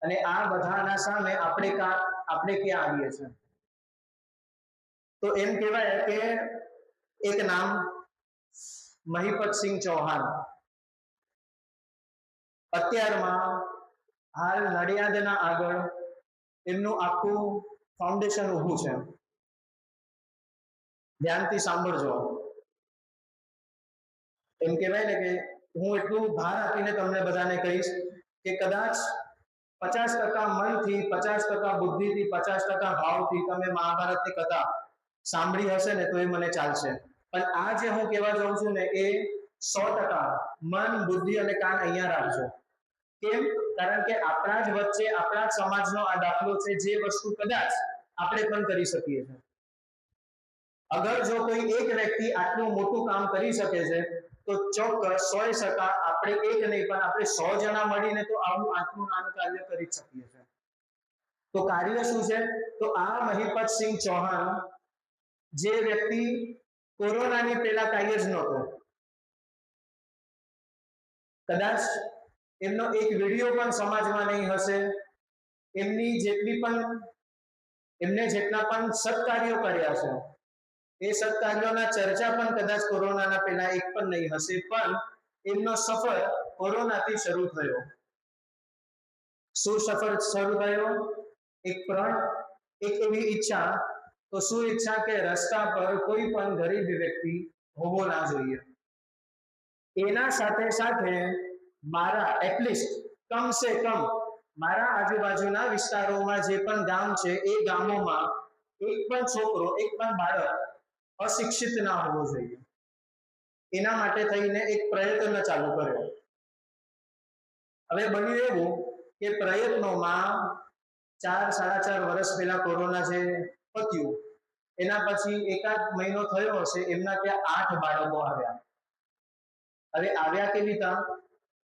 અને આ બધાના સામે આપણે ક્યાં આવીએ છીએ? તો એમ કહેવાય કે એક નામ મહિપતસિંહ ચૌહાણ, અત્યારમાં હાલ નડિયાદના આગળ એમનું આખું ફાઉન્ડેશન ઊભું છે. ધ્યાનથી સાંભળજો. એમ કહેવાય ને કે હું એટલું ભાર આપીને તમને બધાને કહીશ કે કદાચ 50% મનથી, 50% બુદ્ધિથી, 50% ભાવથી તમે મહાભારતની કથા સાંભળી હશે ને તો એ મને ચાલશે. પણ આ જે હું કહેવા જાઉં છું ને, એ 100% મન, બુદ્ધિ અને કાન અહીંયા રાખજો. કેમ? કારણ કે આપણા જ વચ્ચે, આપણા જ સમાજનો આ દાખલો છે, જે વસ્તુ કદાચ આપણે પણ કરી શકીએ છીએ. અગર જો કોઈ એક વ્યક્તિ આટલું મોટું કામ કરી શકે છે, તો ચોક્કસ 100% આપણે એક નહીં પણ આપણે 100 જણા મળીને તો આવું આટલું નાનું કાર્ય કરી શકીએ છીએ. તો કાર્ય શું છે? તો આ મહિપતસિંહ ચૌહાણ જે વ્યક્તિ કોરોનાની પહેલા કાંઈ જ નહોતો, કદાચ એમનો એક વિડીયો પણ સમાજમાં નહીં હશે, એમને જેટલા પણ સત્કાર્યો કર્યા છે, એ સત્કાર્યોના ચર્ચા પણ કદાચ કોરોનાના પહેલા એક પણ નહીં હશે, પણ એમનો સફર કોરોનાથી શરૂ થયો. શું સફર શરૂ થયો? એક પ્રણ, એક એવી ઈચ્છા. તો શું ઈચ્છા? કે રસ્તા પર કોઈ પણ ગરીબ વ્યક્તિ હોવો ના જોઈએ. એના સાથે સાથે મારા એટલીસ્ટ કમસે કમ મારા આજુબાજુના વિસ્તારોમાં જે પણ ગામ છે, એ ગામોમાં એક પણ છોકરો, એક પણ બાળક અશિક્ષિત ના હોવો જોઈએ. એના માટે થઈને એક પ્રયત્ન ચાલુ કર્યો. હવે બન્યું એવું કે પ્રયત્નોમાં 4-4.5 વર્ષ પહેલા કોરોના જે પત્યું, એના પછી એકાદ મહિનો થયો હશે, એમના ત્યાં 8 બાળકો આવ્યા. હવે આવ્યા કેવી રીતે?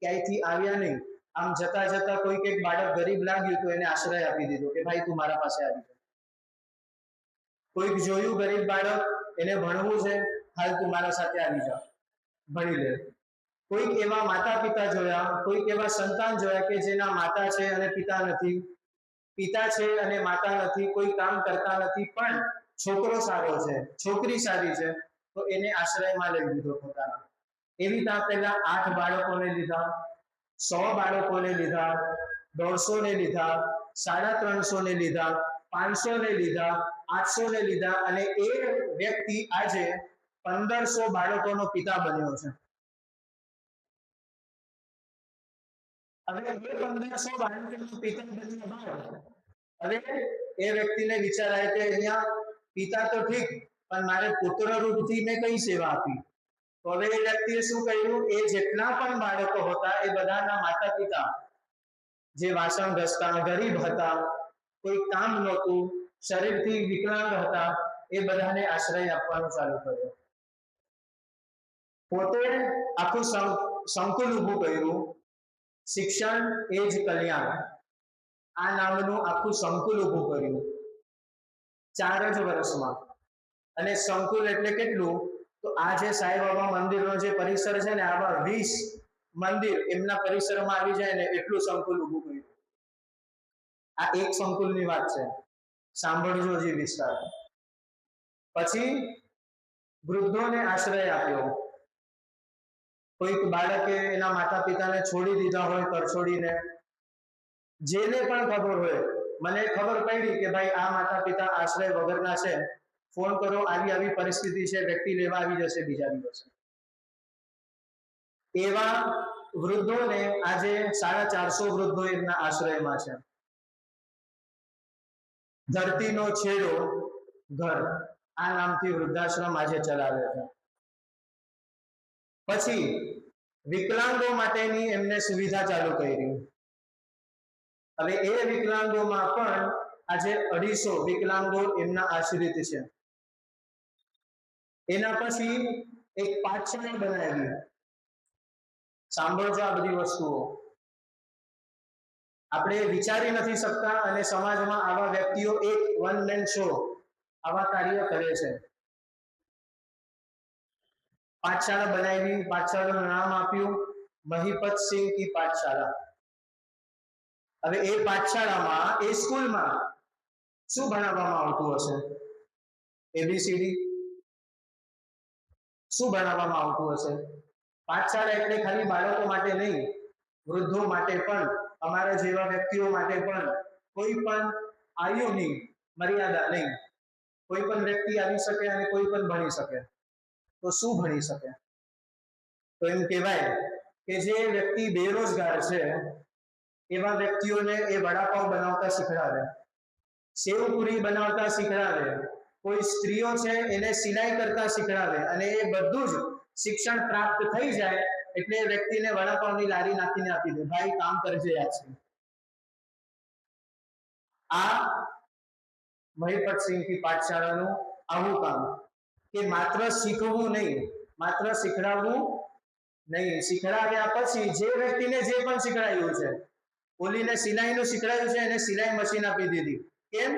ક્યાંયથી આવ્યા નહીં, આમ જતા જતા કોઈક એક બાળક ગરીબ લાગ્યું તો એને આશ્રય આપી દીધો કે ભાઈ તું મારા પાસે આવી જા. કોઈક જોયું ગરીબ બાળક, એને ભણવું છે, હાલ તું મારા સાથે આવી જા, ભણી લે. કોઈક એવા માતા પિતા જોયા, કોઈક એવા સંતાન જોયા કે જેના માતા છે અને પિતા નથી, પિતા છે અને માતા નથી, કોઈ કામ કરતા નથી, પણ છોકરો સારો છે, છોકરી સારી છે, તો એને આશ્રયમાં લઈ લીધો પોતાના. એવી રીતે પેલા 8 બાળકોને લીધા, 100 બાળકોને લીધા, 150 ને લીધા, 350 ને લીધા, 500 ને લીધા, 800 ને લીધા, અને એ વ્યક્તિ આજે 1500 બાળકોનો પિતા બન્યો છે. હવે એ 1500 બાળકોનો પિતા બન્યા બાદ હવે એ વ્યક્તિને વિચાર આવે કે અહીંયા પિતા તો ઠીક, પણ મારે પુત્ર રૂપથી મેં કઈ સેવા આપી? તો હવે એ વ્યક્તિએ શું કર્યું? એ જેટલા પણ બાળકો હતા એ બધાના માતા પિતા જે વાસણ ઘસતા, ગરીબ હતા, કોઈ કામ નહોતું, શરીરથી વિકલાંગ હતા, એ બધાને આશ્રય આપવાનું ચાલુ કર્યું. પોતે આખું સંકુલ ઊભું કર્યું, શિક્ષણ એ જ કલ્યાણ આ નામનું આખું સંકુલ ઊભું કર્યું 4 જ વર્ષમાં. અને સંકુલ એટલે કેટલું? તો આ જે સાંઈબાબા મંદિરનો જે પરિસર છે ને, આવા 20 મંદિર એમના પરિસરમાં આવી જાય ને એટલું સંકુલ ઊભું કર્યું. આ એક સંકુલની વાત છે, સાંભળજો જે વિસ્તાર. પછી વૃદ્ધોને આશ્રય આપ્યો. કોઈક બાળકે એના માતા પિતાને છોડી દીધા હોય તરછોડીને, જેને પણ ખબર હોય, મને ખબર પડી કે ભાઈ આ માતા પિતા આશ્રય વગરના છે, ફોન કરો, આવી આવી પરિસ્થિતિ છે, વ્યક્તિ લેવા આવી જશે બીજા દિવસે. એવા વૃદ્ધોને આજે 450 વૃદ્ધો એમના આશ્રયમાં છે. ધરતીનો છેડો ઘર આ નામથી વૃદ્ધાશ્રમ આજે ચલાવે છે. પછી વિકલાંગો માટેની એમને સુવિધા ચાલુ કરી. હવે એ વિકલાંગોમાં પણ આજે 250 વિકલાંગો એમના આશ્રિત છે. એના પછી એક પાઠશાળા બનાવી. સાંભળજો આ બધી વસ્તુઓ, આપણે વિચારી નથી શકતા, અને સમાજમાં આવા વ્યક્તિઓ એક વન મેન શો આવા કાર્ય કરે છે. પાઠશાળા બનાવી, પાઠશાળાનું નામ આપ્યું મહિપત સિંહ કી પાઠશાળા. હવે એ પાઠશાળામાં, એ સ્કૂલમાં શું ભણાવવામાં આવતું હશે? એબીસીડી શું ભણાવવામાં આવતું હશે? પાઠશાળા એટલે ખાલી બાળકો માટે નહીં, વૃદ્ધો માટે પણ, અમારા જેવા વ્યક્તિઓ માટે પણ, કોઈ પણ આયુની મર્યાદા નહીં. કોઈ પણ વ્યક્તિ આવી શકે અને કોઈ પણ ભણી શકે. તો શું ભણી શકે? તો એમ કહેવાય કે જે વ્યક્તિ બેરોજગાર છે એવા વ્યક્તિઓને એ વડાપાવ બનાવતા શીખડાવે, સેવપુરી બનાવતા શીખડાવે, કોઈ સ્ત્રીઓ છે એને સિલાઈ કરતા શીખડાવે, અને એ બધું જ શિક્ષણ પ્રાપ્ત થઈ જાય એટલે એ વ્યક્તિને વડાપાવની લારી નાખીને આપી દે, ભાઈ કામ કરજે આજ. આ મહિપત સિંહ કી પાઠશાળાનું આવું કામ, કે માત્ર શીખવું નહીં, માત્ર શીખડાવવું નહીં, શીખડાવ્યા પછી જે વ્યક્તિને જે પણ શીખડાયું છે, ઓલીને સિલાઈનું શીખડાયું છે, એને સિલાઈ મશીન આપી દીધી. કેમ?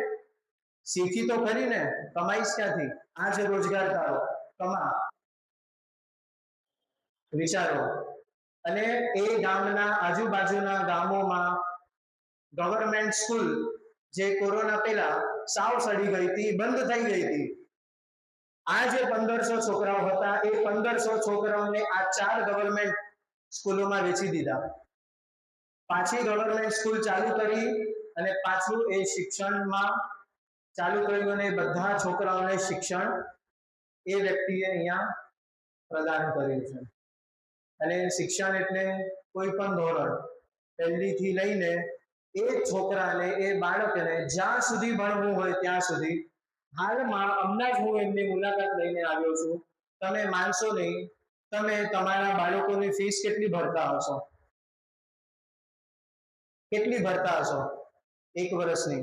શીખી તો ખરી ને, કમાઈશ ક્યાંથી? આ જ રોજગાર તારો, કમા. વિચારો. અને એ ગામના આજુબાજુના ગામોમાં ગવર્મેન્ટ સ્કૂલ જે કોરોના પહેલા સાવ સડી ગઈ હતી, બંધ થઈ ગઈ હતી, આ જે 1500 છોકરાઓ હતા એ 1500 છોકરાઓને આ 4 ગવર્મેન્ટ સ્કૂલોમાં વેચી દીધા. પાછી ગવર્મેન્ટ સ્કૂલ ચાલુ કરી અને પાછું એ શિક્ષણમાં ચાલુ કર્યું, અને બધા છોકરાઓને શિક્ષણ એ વ્યક્તિએ અહીંયા પ્રદાન કર્યું છે. અને શિક્ષણ એટલે કોઈ પણ ધોરણ, પહેલીથી લઈને એ છોકરાને, એ બાળકને જ્યાં સુધી ભણવું હોય ત્યાં સુધી. હાલમાં હમણાં જ હું એમની મુલાકાત લઈને આવ્યો છું. તમે માનશો નહીં, તમે તમારા બાળકોની ફીસ કેટલી ભરતા હશો? કેટલી ભરતા હશો એક વર્ષની?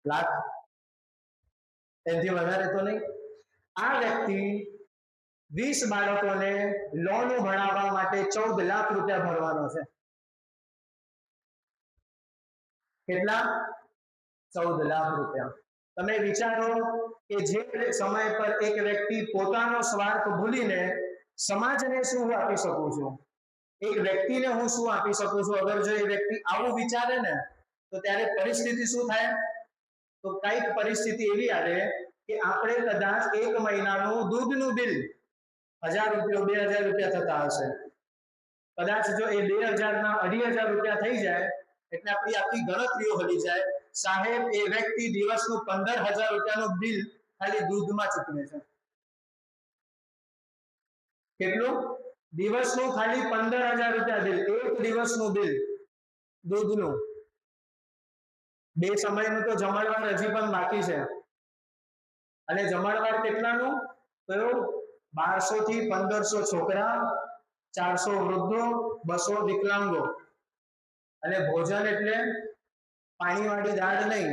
લાખ? એનાથી વધારે તો નહીં. આ વ્યક્તિ 20 બાળકોને લોન ભણાવવા માટે 14 લાખ રૂપિયા ભરવાનો છે. કેટલા? 14 લાખ રૂપિયા. તમે વિચારો કે જે સમય પર એક વ્યક્તિ પોતાનો સ્વાર્થ ભૂલીને સમાજને શું આપી શકું છું, એક વ્યક્તિને હું શું આપી શકું છું, અગર જો એ વ્યક્તિ આવું વિચારે ને, તો ત્યારે પરિસ્થિતિ શું થાય? તો કઈક પરિસ્થિતિ એવી આવે કે આપણે કદાચ એક મહિનાનું દૂધનું બિલ 1000 રૂપિયા 2000 રૂપિયા થતા હશે, કદાચ જો એ 2000 ના 2500 રૂપિયા થઈ જાય એટલે આપણી આખી ગણતરીઓ હલી જાય. સાહેબ એ વ્યક્તિ દિવસનું 15000 રૂપિયાનું બિલ ખાલી દૂધમાં ચૂકવે છે. કેટલું? દિવસનું ખાલી 15000 રૂપિયા બિલ, એક દિવસનું બિલ દૂધનું. બે સમયનું તો જમણવાર હજી પણ બાકી છે. અને જમણવાર કેટલાનું? તો 1200 થી 1500 છોકરા, 400 વૃદ્ધો, 200 વિકલાંગો. અને ભોજન એટલે પાણીવાળી દાળ નહીં.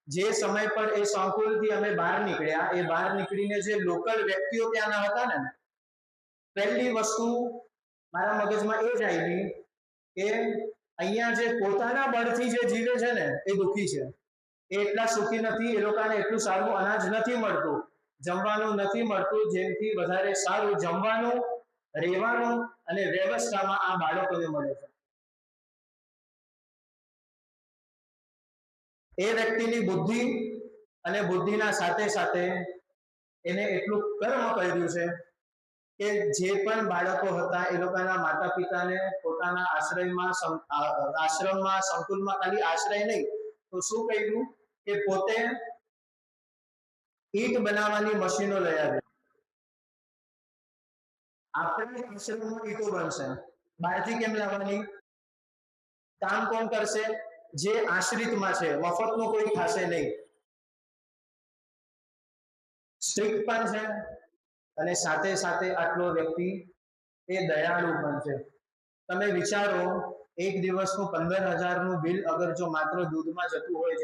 જે સમય પર એ સંકુલથી અમે બહાર નીકળ્યા, એ બહાર નીકળીને જે લોકલ વ્યક્તિઓ ત્યાંના હતા ને, પહેલી વસ્તુ મારા મગજમાં એ જ આવી કે અહીંયા જે પોતાના બળથી જે જીવે છે ને એ દુઃખી છે. એ એટલા સુખી નથી, એ લોકોને એટલું સારું અનાજ નથી મળતું, જમવાનું નથી મળતું, જેમથી વધારે સારું જમવાનું, રહેવાનું અને વ્યવસ્થામાં આ બાળકોને મળે છે. એ વ્યક્તિની બુદ્ધિ અને બુદ્ધિના સાથે સાથે એને એટલું કર્મ કર્યું છે કે જે પણ બાળકો હતા એ લોકોના માતા પિતાને પોતાના આશ્રમમાં સંકુલમાં ખાલી આશ્રય નહીં તો શું કર્યું કે પોતે ઈંટ બનાવવાની મશીનો લઈ આવ્યા. આપણે આશ્રમમાં ઈંટો બનશે, બહારથી કેમ લાવવાની? કામ કોણ કરશે? જે આશ્રિતમાં છે, મફતનું કોઈ થશે નહીં. સ્ટ્રિક્ટ પણ છે અને સાથે સાથે આટલો વ્યક્તિ એ દયાળુ પણ છે. તમે વિચારો, એક દિવસનું 15000 નું બિલ અગર જો માત્ર દૂધમાં જતું હોય,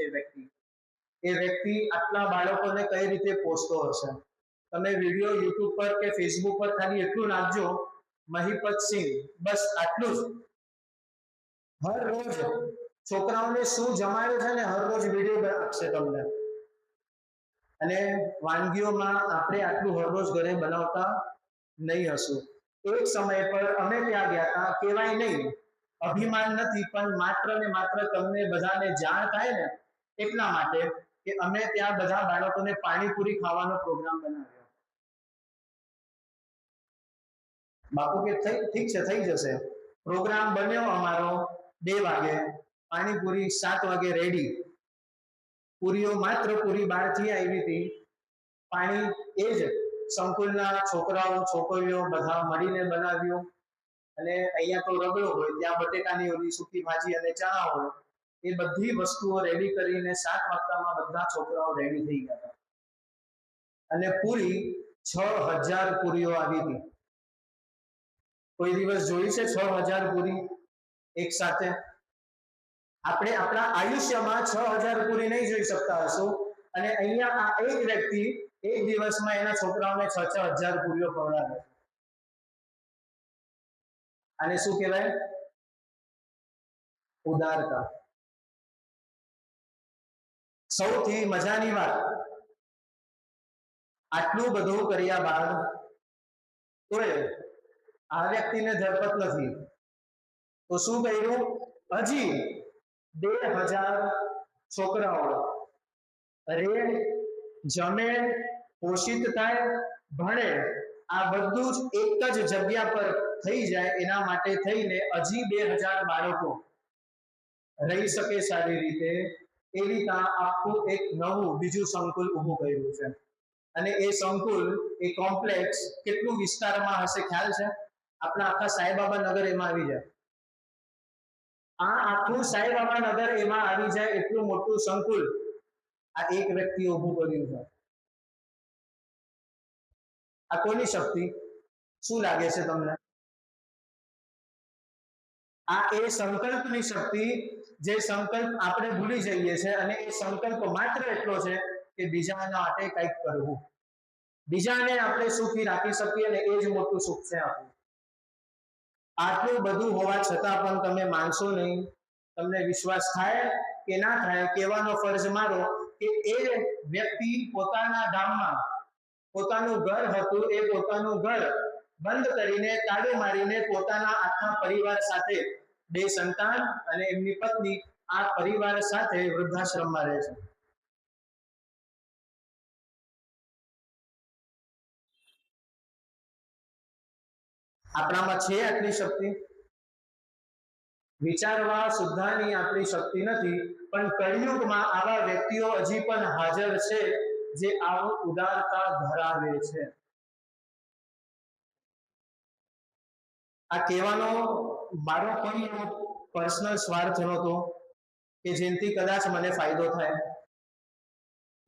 એ વ્યક્તિ આટલા બાળકોને કઈ રીતે પોષતો હશે? તમે વિડીયો યુટ્યુબ પર કે ફેસબુક પર ખાલી એટલું નાખજો, મહિપત સિંહ, બસ આટલું જ. હર રોજ છોકરાઓને શું જમાડે છે ને હર રોજ વિડીયો આપશે તમને. અને વાનગીઓમાં આપણે આટલું હરરોજ ઘરે બનાવતા નહીં હશું. એક સમય પર અમે ત્યાં ગયા હતા, કહેવાય નહીં, અભિમાન નથી, પણ માત્ર ને માત્ર તમને બધાને જાણ થાય ને એટલા માટે કે અમે ત્યાં બધા બાળકોને પાણીપુરી ખાવાનો પ્રોગ્રામ બનાવ્યો. બાપુ કે ઠીક છે, થઈ જશે. પ્રોગ્રામ બન્યો અમારો 2 વાગે, પાણીપુરી 7 વાગે રેડી. પૂરીઓ માત્ર પૂરી બહારથી આવી હતી, પાણી એ જ સંકુલના છોકરાઓ છોકરીઓ બધા મળીને બનાવ્યું. અને અહીંયા તો રગડો હોય, ત્યાં બટેકાની ઓલી સૂકી ભાજી અને ચણા હોય, એ બધી વસ્તુઓ રેડી કરીને 7 વાગ્યામાં બધા છોકરાઓ રેડી થઈ ગયા હતા. અને પૂરી 6000 પૂરીઓ આવી હતી. કોઈ દિવસ જોઈ છે 6000 પૂરી એક સાથે? આપણે આપણા આયુષ્યમાં 6000 પૂરી નહીં જોઈ શકતા હશું, અને અહીંયા આ એક વ્યક્તિ એક દિવસમાં એના છોકરાઓને 6000 પૂરીઓ ખવડાવે. આને શું કહેવાય? ઉદારતા. સૌથી મજાની વાત, આટલું બધું કર્યા બાદ તોય આ વ્યક્તિને ધરપત નથી. તો શું કર્યું? હજી 2000 છોકરાઓ રહે, જમે, પોષિત થાય, ભણે, આ બધું જ એક જ જગ્યા પર થઈ જાય એના માટે થઈને હજી 2000 બાળકો રહી શકે સારી રીતે, એ રીતે આખું એક નવું બીજું સંકુલ ઊભું કર્યું છે. અને એ સંકુલ, એ કોમ્પ્લેક્સ કેટલું વિસ્તારમાં હશે ખ્યાલ છે? આપણા આખા સાંઈબાબા નગર એમાં આવી જાય. આ આખું સાંઈબાબા નગર એમાં આવી જાય એટલું મોટું સંકુલ આ એક વ્યક્તિ ઊભું કર્યું છે. આ કોની શક્તિ? શું લાગે છે તમને? આ એ સંકલ્પની શક્તિ, જે સંકલ્પ આપણે ભૂલી જઈએ છે, અને એ સંકલ્પ માત્ર એટલો છે કે બીજાના માટે કંઈક કરવું, બીજાને આપણે સુખી રાખી શકીએ, અને એ જ મોટું સુખ છે આપણું. આટલું બધું હોવા છતાં પણ તમે માનશો નહીં, તમને વિશ્વાસ થાય કે ના થાય, કહેવાનો ફરજ મારો કે એ વ્યક્તિ પોતાના ગામમાં પોતાનું ઘર હતું, એ પોતાનું ઘર બંધ કરીને, તાળું મારીને પોતાના આખા પરિવાર સાથે 2 સંતાન અને એમની પત્ની આ પરિવાર સાથે વૃદ્ધાશ્રમમાં રહે છે. આપણામાં છે આટલી શક્તિ? વિચારવા સુદ્ધાની આપણી શક્તિ નથી, પણ કળિયુગમાં આવા વ્યક્તિઓ હજી પણ હાજર છે જે આવું ઉદારતા ધરાવે છે. આ કહેવાનો મારો કોઈ પર્સનલ સ્વાર્થ નહોતો કે જેનાથી કદાચ મને ફાયદો થાય.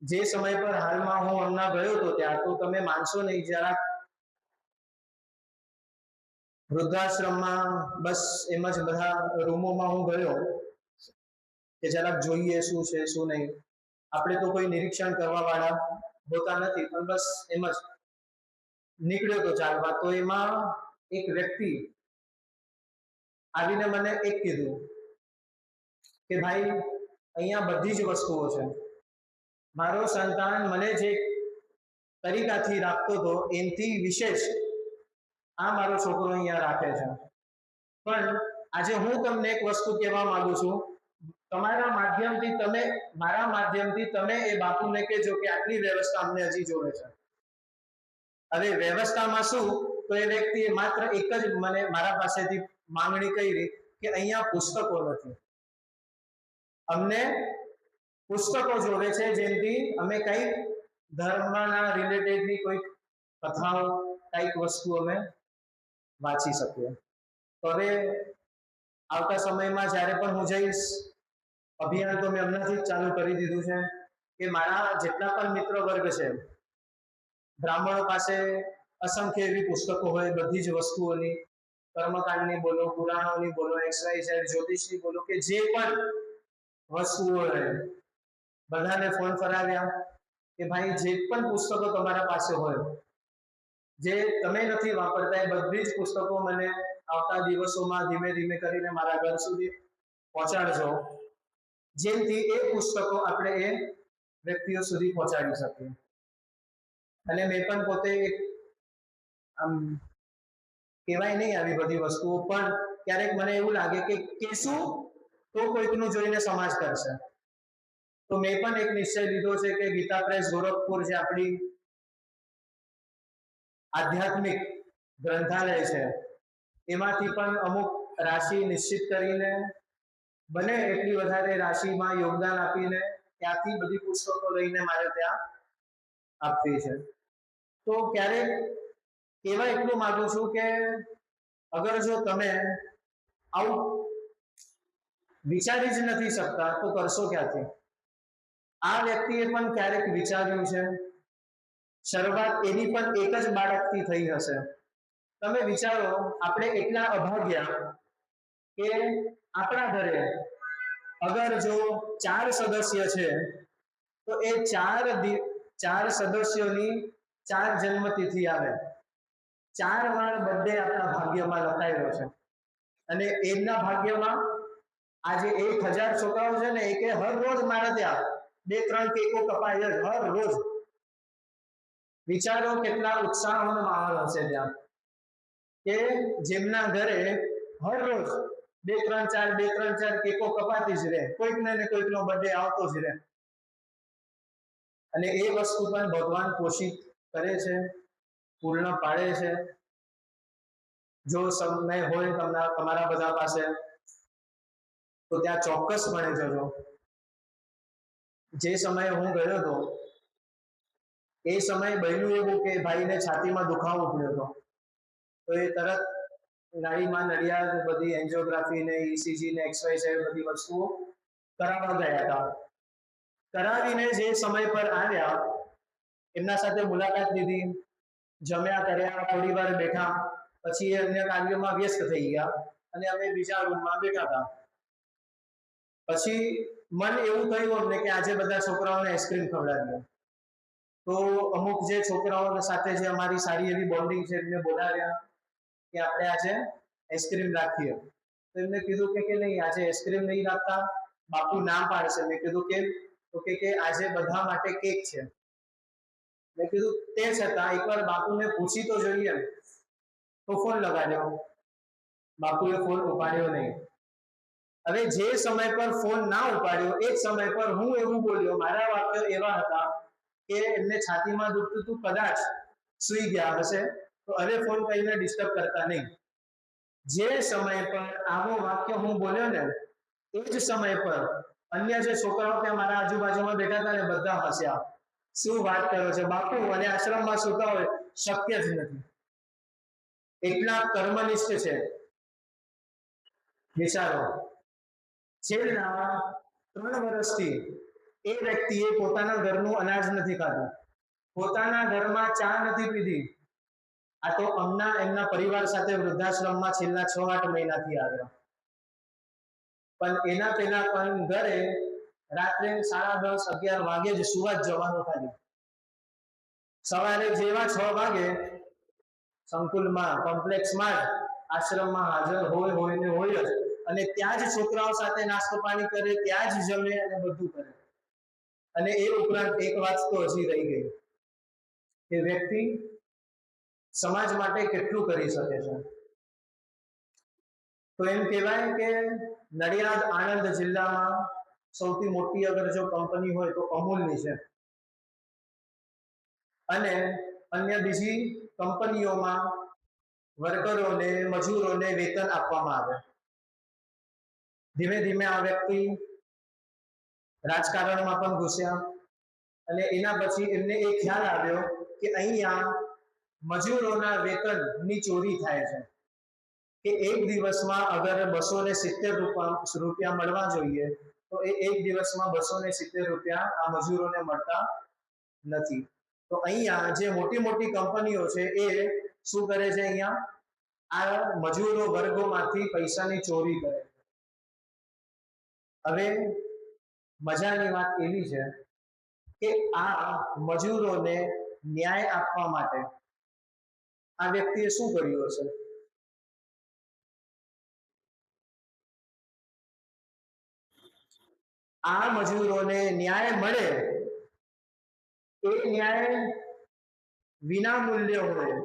જે સમય પર હાલમાં હું હમણાં ગયો હતો ત્યાં તો તમે માનશો નહીં, જરાક વૃદ્ધાશ્રમમાં બસ એમ જ બધા રૂમોમાં હું ગયો કે જરાક જોઈએ શું છે શું નહીં. આપણે તો કોઈ નિરીક્ષણ કરવા વાળા હોતા નથી, પણ બસ એમ જ નીકળ્યો તો ચાલવા. તો એમાં એક વ્યક્તિ આવીને મને એક કીધું કે ભાઈ અહીંયા બધી જ વસ્તુઓ છે, મારો સંતાન મને જે તરીકાથી રાખતો હતો એનાથી વિશેષ આ મારો છોકરો અહીંયા રાખે છે. પણ આજે હું તમને એક વસ્તુ કહેવા માંગુ છું, તમારા માધ્યમથી તમે, મારા માધ્યમથી તમે એ બાપુને કહેજો કે આટલી વ્યવસ્થા અમને હજી જોવે છે. હવે વ્યવસ્થામાં શું, તો એ વ્યક્તિએ માત્ર એક જ મને મારા પાસેથી માંગણી કરી કે અહીંયા પુસ્તકો નથી, અમને પુસ્તકો જોવે છે જેનાથી અમે કંઈક ધર્મના રિલેટેડની કોઈક કથાઓ, કંઈક વસ્તુ અમે વાંચી શકીએ. તો હવે આવતા સમયમાં જ્યારે પણ હું જઈશ, અભિયાન તો મેં હમણાંથી જ ચાલુ કરી દીધું છે કે મારા જેટલા પણ મિત્ર વર્ગ છે, બ્રાહ્મણો પાસે અસંખ્ય એવી પુસ્તકો હોય બધી જ વસ્તુઓની, કર્મકાંડની બોલો, પુરાણોની બોલો, XYZ જ્યોતિષની બોલો, કે જે પણ વસ્તુઓ હોય બધાને ફોન કરાવ્યા કે ભાઈ જે પણ પુસ્તકો તમારા પાસે હોય જે તમે નથી વાપરતા એ બધી જ પુસ્તકો મને આવતા દિવસોમાં ધીમે ધીમે કરીને મારા ઘર સુધી પહોંચાડજો, જેથી એ પુસ્તકો આપણે એ વ્યક્તિઓ સુધી પહોંચાડી શકીએ. અને મેં પણ પોતે એક આમ કહેવાય નહીં આવી બધી વસ્તુઓ, પણ ક્યારેક મને એવું લાગે કે કેશું તો કોઈકનું જોઈને સમાજ કરશે. તો મેં પણ એક નિશ્ચય લીધો છે કે ગીતા પ્રેસ ગોરખપુર જે આપણી આધ્યાત્મિક ગ્રંથાલય છે એમાંથી પણ અમુક રાશિ નિશ્ચિત કરીને બને એટલી વધારે રાશિમાં યોગદાન આપીને ત્યાંથી બધી પુસ્તકો લઈને મારે ત્યાં આપવી છે. તો ક્યારેક કહેવા એટલું માંગુ છું કે અગર જો તમે આવું વિચારી જ નથી શકતા તો કરશો ક્યાંથી? આ વ્યક્તિએ પણ ક્યારેક વિચાર્યું છે, શરૂઆત એની પણ એક જ બાળકથી થઈ હશે. તમે વિચારો, આપણે એટલા અભાગ્યા કે આપણા ઘરે અગર જો 4 સદસ્ય છે તો એ 4 સદસ્યોની 4 જન્મતિથિ આવે, 4 વાર બર્થડે આપણા ભાગ્યમાં લખાયેલો છે. અને એમના ભાગ્યમાં આજે 1000 છોકરાઓ છે ને, એ હર રોજ મારે ત્યાં 2-3 કેકો કપાય જ હર રોજ. વિચારો કેટલા ઉત્સાહનો માહોલ હશે ત્યાં, કે જેમના ઘરે હર રોજ 2-3-4 કેકો કપાતી જ રહે, કોઈકને ને કોઈકનો બર્થડે આવતો જ રહે. અને એ વસ્તુ પણ ભગવાન પોષિત કરે છે, પૂર્ણ પાડે છે. જો સમય હોય તમારા બધા પાસે તો ત્યાં ચોક્કસપણે જજો. જે સમયે હું ગયો હતો એ સમયે બન્યું એવું કે ભાઈને છાતીમાં દુખાવો થયો હતો, તો એ તરત ગાડીમાં નડિયાદ બધી એન્જિયોગ્રાફી ને ECG ને XYZ બધી વસ્તુઓ કરાવવા ગયા હતા. કરાવીને જે સમય પર આવ્યા, એમના સાથે મુલાકાત લીધી, જમ્યા કર્યા, થોડી વાર બેઠા, પછી એ અન્ય કાર્યોમાં વ્યસ્ત થઈ ગયા અને અમે બીજા રૂમમાં બેઠા હતા. પછી મન એવું થયું અમને કે આજે બધા છોકરાઓને આઈસ્ક્રીમ ખવડાવીએ. તો અમુક જે છોકરાઓ સાથે જે અમારી સારી એવી બોન્ડિંગ છે એમને બોલાવ્યા કે આપણે આજે આઈસ્ક્રીમ રાખીએ. તો એમને કીધું કે નહીં, આજે આઈસ્ક્રીમ નહીં રાખતા, બાપુ ના પાડશે. મેં કીધું કેમ? તો કે આજે બધા માટે કેક છે. મેં કીધું તે છતાં એકવાર બાપુને પૂછી તો જોઈએ. તો ફોન લગાડ્યો, બાપુએ ફોન ઉપાડ્યો નહીં. હવે જે સમય પર ફોન ના ઉપાડ્યો એ જ સમય પર હું એવું બોલ્યો, મારા વાક્યો એવા હતા કે એમને છાતીમાં દુખતું હતું, કદાચ સૂઈ ગયા હશે, તો હવે ફોન કરીને ડિસ્ટર્બ કરતા નહીં. જે સમય પર આવો વાક્ય હું બોલ્યો ને એ જ સમય પર અન્ય જે છોકરાઓ ત્યાં મારા આજુબાજુમાં બેઠા હતા ને બધા હસ્યા. શું વાત કરો છો બાપુ, અને આશ્રમમાં સૂતા હોય, શક્ય જ નથી. એટલા કર્મનિષ્ઠ છે. વિચારો, છેલ્લા 3 વર્ષથી એ વ્યક્તિએ પોતાના ઘરનું અનાજ નથી ખાધું, પોતાના ઘરમાં ચા નથી પીધી. આ તો એમના પરિવાર સાથે વૃદ્ધાશ્રમમાં છેલ્લા 6-8 મહિનાથી આવ્યા. પણ એના પહેલા પણ ઘરે રાત્રે 10:30-11 વાગે જ સુવા જ જવાનું ખાલી. સવારે જેવા 6 વાગે સંકુલમાં, કોમ્પ્લેક્સમાં જ આશ્રમમાં હાજર હોય ને હોય જ, અને ત્યાં જ છોકરાઓ સાથે નાસ્તો પાણી કરે, ત્યાં જ જમે અને બધું કરે. અને એ ઉપરાંત એક વાત તો હજી રહી ગઈ કે વ્યક્તિ સમાજ માટે કેટલું કરી શકે છે. તો એમ કહેવાય કે નડિયાદ આણંદ જિલ્લામાં સૌથી મોટી અગર જો કંપની હોય તો અમૂલની છે, અને અન્ય બીજી કંપનીઓમાં વર્કરોને, મજૂરોને વેતન આપવામાં આવે. ધીમે ધીમે આ વ્યક્તિ રાજકારણમાં પણ ઘૂસ્યા, અને એના પછી એમને એ ખ્યાલ આવ્યો કે અહીંયા મજૂરોના વેતનની ચોરી થાય છે, કે એક દિવસમાં અગર 270 રૂપિયા મળવા જોઈએ તો એ એક દિવસમાં 270 રૂપિયા આ મજૂરોને મળતા નથી. તો અહીંયા જે મોટી મોટી કંપનીઓ છે એ શું કરે છે, અહીંયા આ મજૂરો વર્ગોમાંથી પૈસાની ચોરી કરે. હવે મજાની વાત એવી છે કે આ મજૂરોને ન્યાય આપવા માટે આ વ્યક્તિએ શું કર્યું હશે? આ મજૂરોને ન્યાય મળે, એ ન્યાય વિના મૂલ્ય હોય,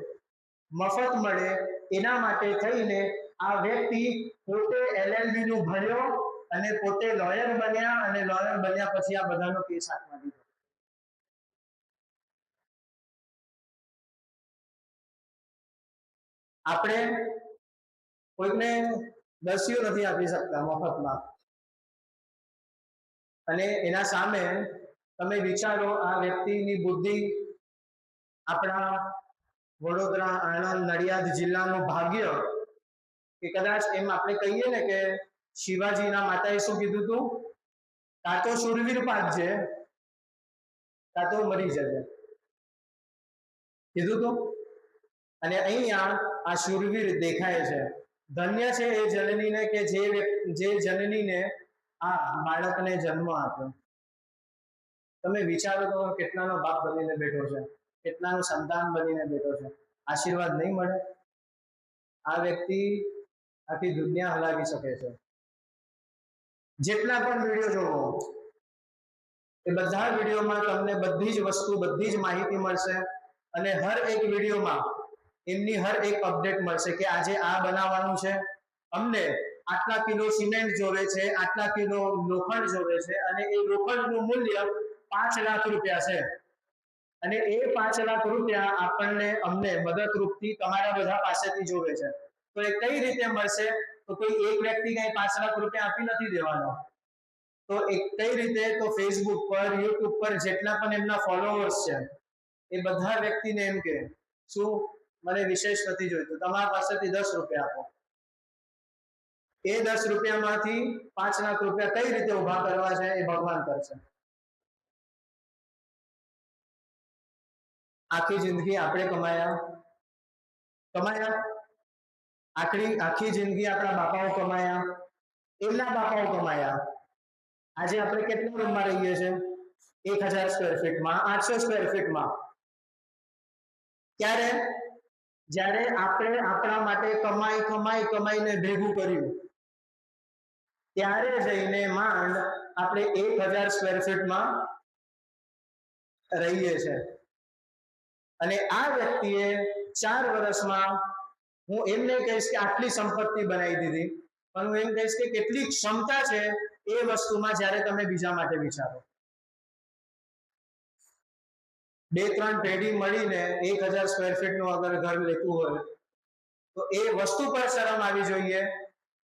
મફત મળે, એના માટે થઈને આ વ્યક્તિ પોતે LLB નું ભણ્યો અને પોતે લોયર બન્યા, અને લોયર બન્યા પછી આ બધાનો કેસ હાથમાં લીધો. આપણે કોઈને દસ્યુ નથી આપી શકતા મફતમાં, અને એના સામે તમે વિચારો આ વ્યક્તિની બુદ્ધિ, આપણા વડોદરા, આણંદ, નડિયાદ જિલ્લાનું ભાગ્ય, કે કદાચ એમ આપણે કહીએ ને કે શિવાજીના માતાએ શું કીધું હતું, કાં તો શૂરવીર પાકજે કાં તો મરી જજે, કીધું હતું. અને અહીંયા આ શૂરવીર દેખાય છે. ધન્ય છે એ જનનીને કે જે જનનીને આ બાળકને જન્મ આપ્યો. તમે વિચારો તો કેટલાનો બાપ બનીને બેઠો છે, કેટલાનું સંતાન બનીને બેઠો છે, આશીર્વાદ નહીં મળે? આ વ્યક્તિ આખી દુનિયા હલાવી શકે છે. જેટલા પણ વિડીયો જોવો એ બધા વિડીયોમાં તમને બધી જ વસ્તુ, બધી જ માહિતી મળશે, અને હર એક વિડીયોમાં એમની હર એક અપડેટ મળશે કે આજે આ બનાવવાનું છે, અમને આટલા કિલો સિમેન્ટ જોવે છે, આટલા કિલો લોખંડ જોવે છે, અને એ લોખંડનું મૂલ્ય 5 લાખ રૂપિયા છે, અને એ 5 લાખ રૂપિયા આપણને, અમને મદદરૂપથી તમારા બધા પાસેથી જોવે છે. તો એ કઈ રીતે મળશે? તો કોઈ એક વ્યક્તિ કઈ 5 લાખ રૂપિયા આપી નથી દેવાનો. તો એ કઈ રીતે? તો ફેસબુક પર, યુટ્યુબ પર જેટલા પણ એમના ફોલોઅર્સ છે એ બધા વ્યક્તિને એમ કે શું મને વિશેષ નથી જોઈતું, તમારા પાસેથી 10 રૂપિયા આપો. એ 10 રૂપિયામાંથી 5 લાખ રૂપિયા કઈ રીતે ઉભા કરવા છે એ ભગવાન કરશે. આખી જિંદગી આપણે કમાયા, આખી જિંદગી આપણા બાપાઓ કમાયા, એમના બાપાઓ કમાયા. આજે આપણે કેટલા રૂમમાં રહીએ છીએ? 1000 સ્ક્વેર ફીટમાં, 800 સ્ક્વેર ફીટમાં. ક્યારે? જ્યારે આપણે આપણા માટે કમાઈને ભેગું કર્યું, ત્યારે જઈને માંડ આપણે 1000 સ્ક્વેર ફીટમાં રહીએ છીએ. અને આ વ્યક્તિએ 4 વર્ષમાં, હું એમને કહીશ કે આટલી સંપત્તિ બનાવી દીધી, પણ હું એમ કહીશ કે કેટલી ક્ષમતા છે એ વસ્તુમાં જ્યારે તમે બીજા માટે વિચારો. 2-3 પેઢી મળીને 1000 સ્ક્વેર ફીટ નું અગર ઘર લેતું હોય તો એ વસ્તુ પર શરમ આવી જોઈએ,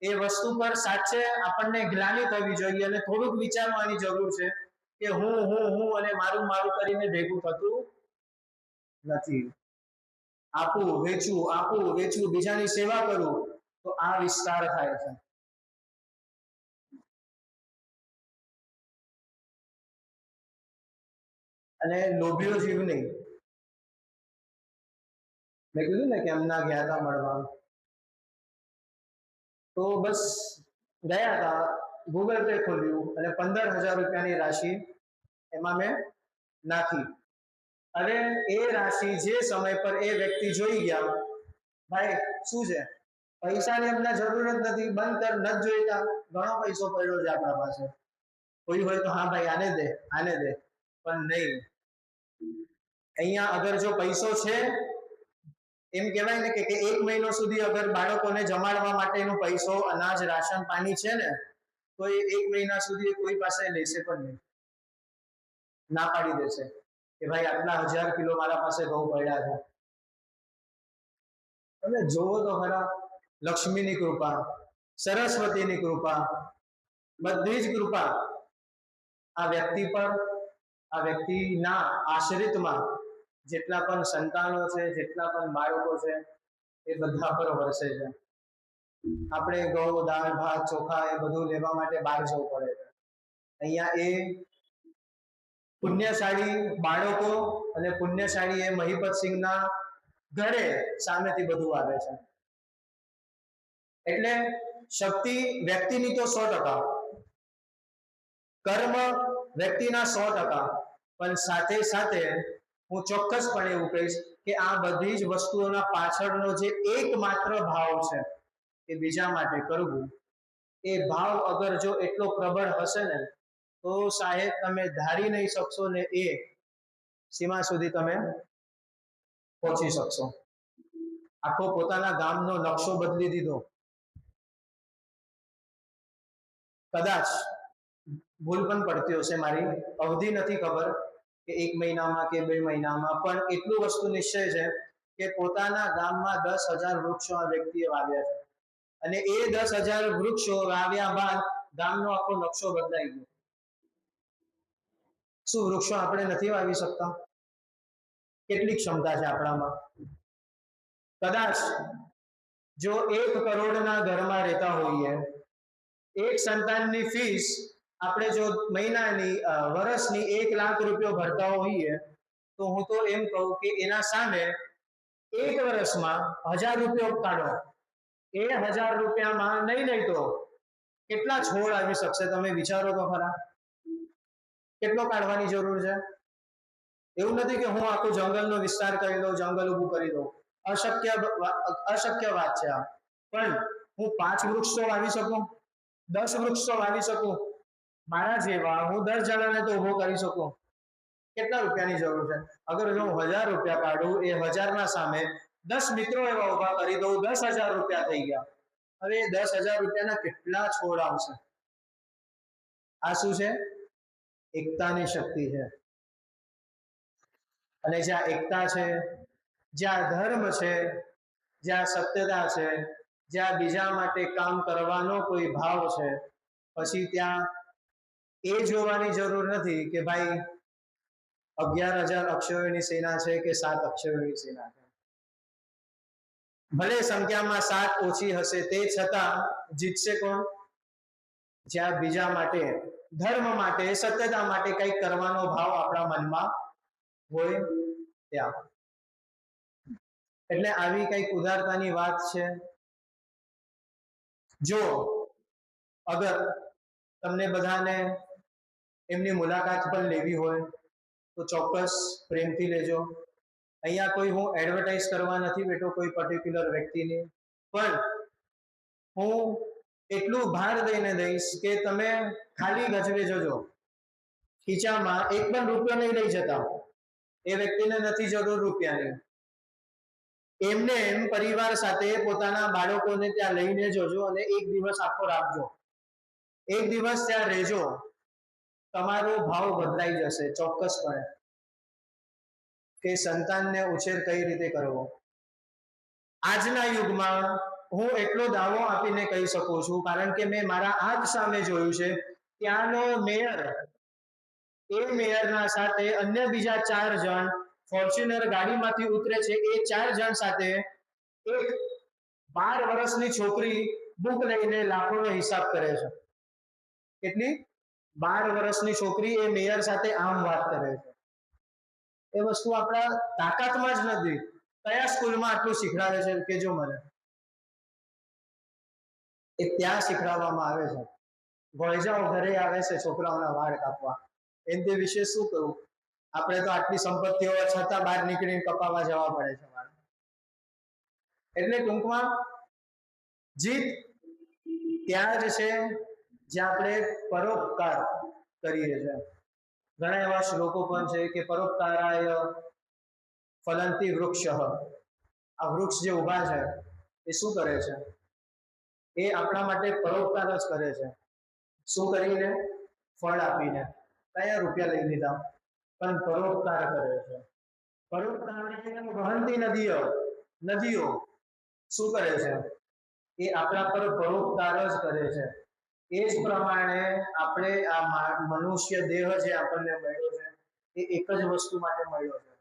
એ વસ્તુ પર સાચે આપણને ગ્લાનિ થવી જોઈએ અને થોડુંક વિચારવાની જરૂર છે કે હું અને મારું કરીને ભેગું થતું નથી. આપું વેચું બીજાની સેવા કરું તો આ વિસ્તાર થાય છે. અને લોભીઓ જીવ નહીં. મેં કીધું ને કે એમના ગયા હતા મળવા, તો બસ ગયા હતા, ગૂગલ પે ખોલ્યું અને 15,000 રૂપિયાની રાશિ એમાં મેં નાખી. હવે એ રાશિ જે સમય પર એ વ્યક્તિ જોઈ ગયા, ભાઈ શું છે પૈસાની અમને જરૂર જ નથી, બંધ કર, નથી જોઈતા, ઘણો પૈસો પડ્યો છે આપણા પાસે. કોઈ હોય તો હા ભાઈ આને દે, પણ નહીં. અહીંયા અગર જો પૈસો છે, એમ કહેવાય ને કે 1 મહિનો સુધી અગર બાળકોને જમાડવા માટેનો પૈસો, અનાજ, રાશન, પાણી છે ને, તો એ 1 મહિના સુધી કોઈ પાસે લેશે પણ નહીં, ના પાડી દેશે કે ભાઈ આટલા 1000 કિલો મારા પાસે ઘઉં પડ્યા છે. તમે જોવો તો ખરા, લક્ષ્મીની કૃપા, સરસ્વતીની કૃપા, બધી જ કૃપા આ વ્યક્તિ પર, આ વ્યક્તિના આશ્રિતમાં જેટલા પણ સંતાનો છે, જેટલા પણ બાળકો છે, એ બધા પર વરસે છે. આપણે ઘઉં, દાળ, ભાત, ચોખા એ બધું લેવા માટે બહાર જવું પડે છે. અહીંયા એ પુણ્યશાળી બાળકો અને પુણ્યશાળી એ મહિપતસિંહના ઘરે સામેથી બધું આવે છે. એટલે શક્તિ વ્યક્તિની તો 100%, કર્મ વ્યક્તિના 100%, પણ સાથે સાથે હું ચોક્કસપણે એવું કહીશ કે આ બધી જ વસ્તુઓના પાછળનો જે એકમાત્ર ભાવ છે કે બીજા માટે કરવું, એ ભાવ અગર જો એટલો પ્રબળ હશે ને, તો સાહેબ તમે ધારી નહીં શકશો ને એ સીમા સુધી તમે પહોંચી શકશો. આખો પોતાના ગામનો નકશો બદલી દીધો. કદાચ ભૂલ પણ પડતી હશે, મારી અવધિ નથી ખબર કે 1 મહિનામાં કે 2 મહિનામાં, પણ એટલું વસ્તુ નિશ્ચય છે કે પોતાના ગામમાં 10,000 વૃક્ષો આ વ્યક્તિએ વાવ્યા છે અને એ 10,000 વૃક્ષો વાવ્યા બાદ ગામનો આખો નકશો બદલાઈ ગયો. શું વૃક્ષો આપણે નથી વાવી શકતા? કેટલી ક્ષમતા છે આપણામાં? કદાચ જો 1 કરોડના ઘરમાં રહેતા હોઈએ, એક સંતાનની ફીસ આપણે જો મહિનાની, વર્ષની 1 લાખ રૂપિયા ભરતા હોઈએ, તો હું તો એમ કહું કે એના સામે 1 વર્ષમાં 1000 રૂપિયા કાઢો. એ 1000 રૂપિયામાં નહીં તો કેટલા છોડ આવી શકશે? તમે વિચારો તો ખરા. કેટલો કાઢવાની જરૂર છે? એવું નથી કે હું આખું જંગલનો વિસ્તાર કરી દઉં, જંગલ ઊભું કરી દઉં. અશક્ય વાત છે આ. પણ હું 5 વૃક્ષ તો વાવી શકું, 10 વૃક્ષ તો વાવી શકું. મારા જેવા હું 10 જણાને તો ઊભો કરી શકું. કેટલા રૂપિયાની જરૂર છે? અગર જો હું 1000 રૂપિયા કાઢું, એ 1000 ના સામે 10 મિત્રો એવા ઊભા કરી દઉં, 10,000 રૂપિયા થઈ ગયા. હવે 10,000 રૂપિયાના કેટલા છોડ આવશે? આ શું છે? એકતાની શક્તિ છે. અને જ્યાં એકતા છે, જ્યાં ધર્મ છે, જ્યાં સત્યતા છે, જ્યાં બીજા માટે કામ કરવાનો કોઈ ભાવ છે, પછી ત્યાં એ જોવાની જરૂર નથી કે ભાઈ 11,000 અક્ષરોની સેના છે કે 7 અક્ષરોની સેના છે. ભલે સંખ્યામાં 7 ઓછી હશે, તે છતાં જીતશે કોણ? જ્યાં બીજા માટે, ધર્મ માટે, સત્યતા માટે કંઈક કરવાનો ભાવ આપણા મનમાં હોય ત્યાં. એટલે આવી કંઈક ઉદારતાની વાત છે. જો અગર તમને બધાને એમની મુલાકાત પણ લેવી હોય તો ચોક્કસ પ્રેમથી લેજો. અહીંયા કોઈ હું એડવર્ટાઇઝ કરવા નથી બેઠો કોઈ પર્ટિક્યુલર વ્યક્તિની, પણ હું એટલું ભાર દઈને દઈશ કે તમે ખાલી ગજવે જજો, ખીચામાં 1 પણ રૂપિયો નહીં લઈ જતા. એ વ્યક્તિને નથી જરૂર રૂપિયાની, એમને એમ પરિવાર સાથે પોતાના બાળકોને ત્યાં લઈને જજો અને એક દિવસ આખો રાખજો, એક દિવસ ત્યાં રહેજો, તમારો ભાવ બદલાઈ જશે ચોક્કસપણે કે સંતાનને ઉછેર કઈ રીતે કરવો. આજના યુગમાં હું એટલો દાવો આપીને કહી શકું છું, કારણ કે મેં મારા આંખ સામે જોયું છે. ત્યાંનો મેયર, એ મેયરના સાથે અન્ય બીજા 4 જણ ફોર્ચ્યુનર ગાડીમાંથી ઉતરે છે. એ 4 જણ સાથે એક 12 વર્ષની છોકરી બુક લઈને લાખોનો હિસાબ કરે છે. કેટલી? 12 વર્ષની છોકરી એ મેયર સાથે આમ વાત કરે છે. એ વસ્તુ આપણા તાકાતમાં જ નથી. કયા સ્કૂલમાં આટલું શીખવાડે છે કે જો મને એ ત્યાં શીખવાડવામાં આવે છે. ભોયજાઓ ઘરે આવે છે છોકરાઓના વાળ કાપવા, એમ તે વિશે શું કહું? આપણે તો આટલી સંપત્તિ હોવા છતાં બહાર નીકળીને કપાવવા જવા પડે છે વાળ. એટલે ટૂંકમાં જીત ત્યાં જ છે જ્યાં આપણે પરોપકાર કરીએ છીએ. ઘણા એવા શ્લોકો પણ છે કે પરોપકારાય ફલંતી વૃક્ષ, આ વૃક્ષ જે ઉભા છે એ શું કરે છે? એ આપણા માટે પરોપકાર જ કરે છે. શું કરીને? ફળ આપીને. કયા રૂપિયા લઈ લીધા, પણ પરોપકાર કરે છે. પરોપકાર વહંતી નદીઓ શું કરે છે? એ આપણા પર પરોપકાર જ કરે છે. એ જ પ્રમાણે આપણે આ મનુષ્ય દેહ જે આપણને મળ્યો છે એ એક જ વસ્તુ માટે મળ્યો છે.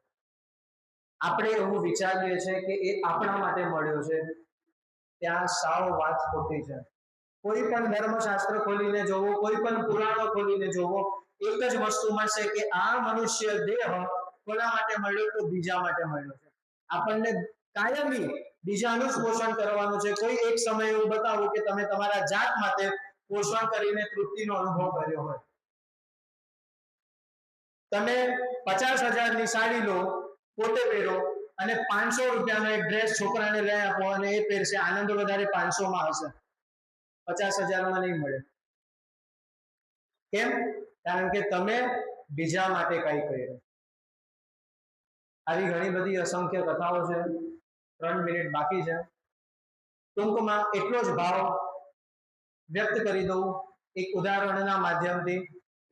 આપણે એવું વિચારીએ છીએ કે એ આપણા માટે મળ્યો છે, ત્યાં સાવ વાત ખોટી છે. કોઈ પણ ધર્મશાસ્ત્ર ખોલીને જોવો, કોઈ પણ પુરાણો ખોલીને જોવો, એક જ વસ્તુ મળશે કે આ મનુષ્ય દેહ કોના માટે મળ્યો? તો બીજા માટે મળ્યો છે. આપણને કાયમી બીજાનું જ પોષણ કરવાનું છે. કોઈ એક સમય એવું બતાવો કે તમે તમારા જાત માટે પોષણ કરીને તૃપ્તિનો અનુભવ કર્યો હોય. તમે 50,000 ની સાડી લો, પોતે પહેરો, અને 500 રૂપિયાનો એક ડ્રેસ છોકરાને લઈ આપો અને એ પહેરશે, આનંદ વધારે 500 માં હશે, 50,000 માં નહીં મળે. કેમ? કારણ કે તમે બીજા માટે કંઈ કર્યું. આવી ઘણી બધી અસંખ્ય કથાઓ છે. 3 મિનિટ બાકી છે. ટૂંકમાં એટલો જ ભાવ વ્યક્ત કરી દઉં એક ઉદાહરણના માધ્યમથી.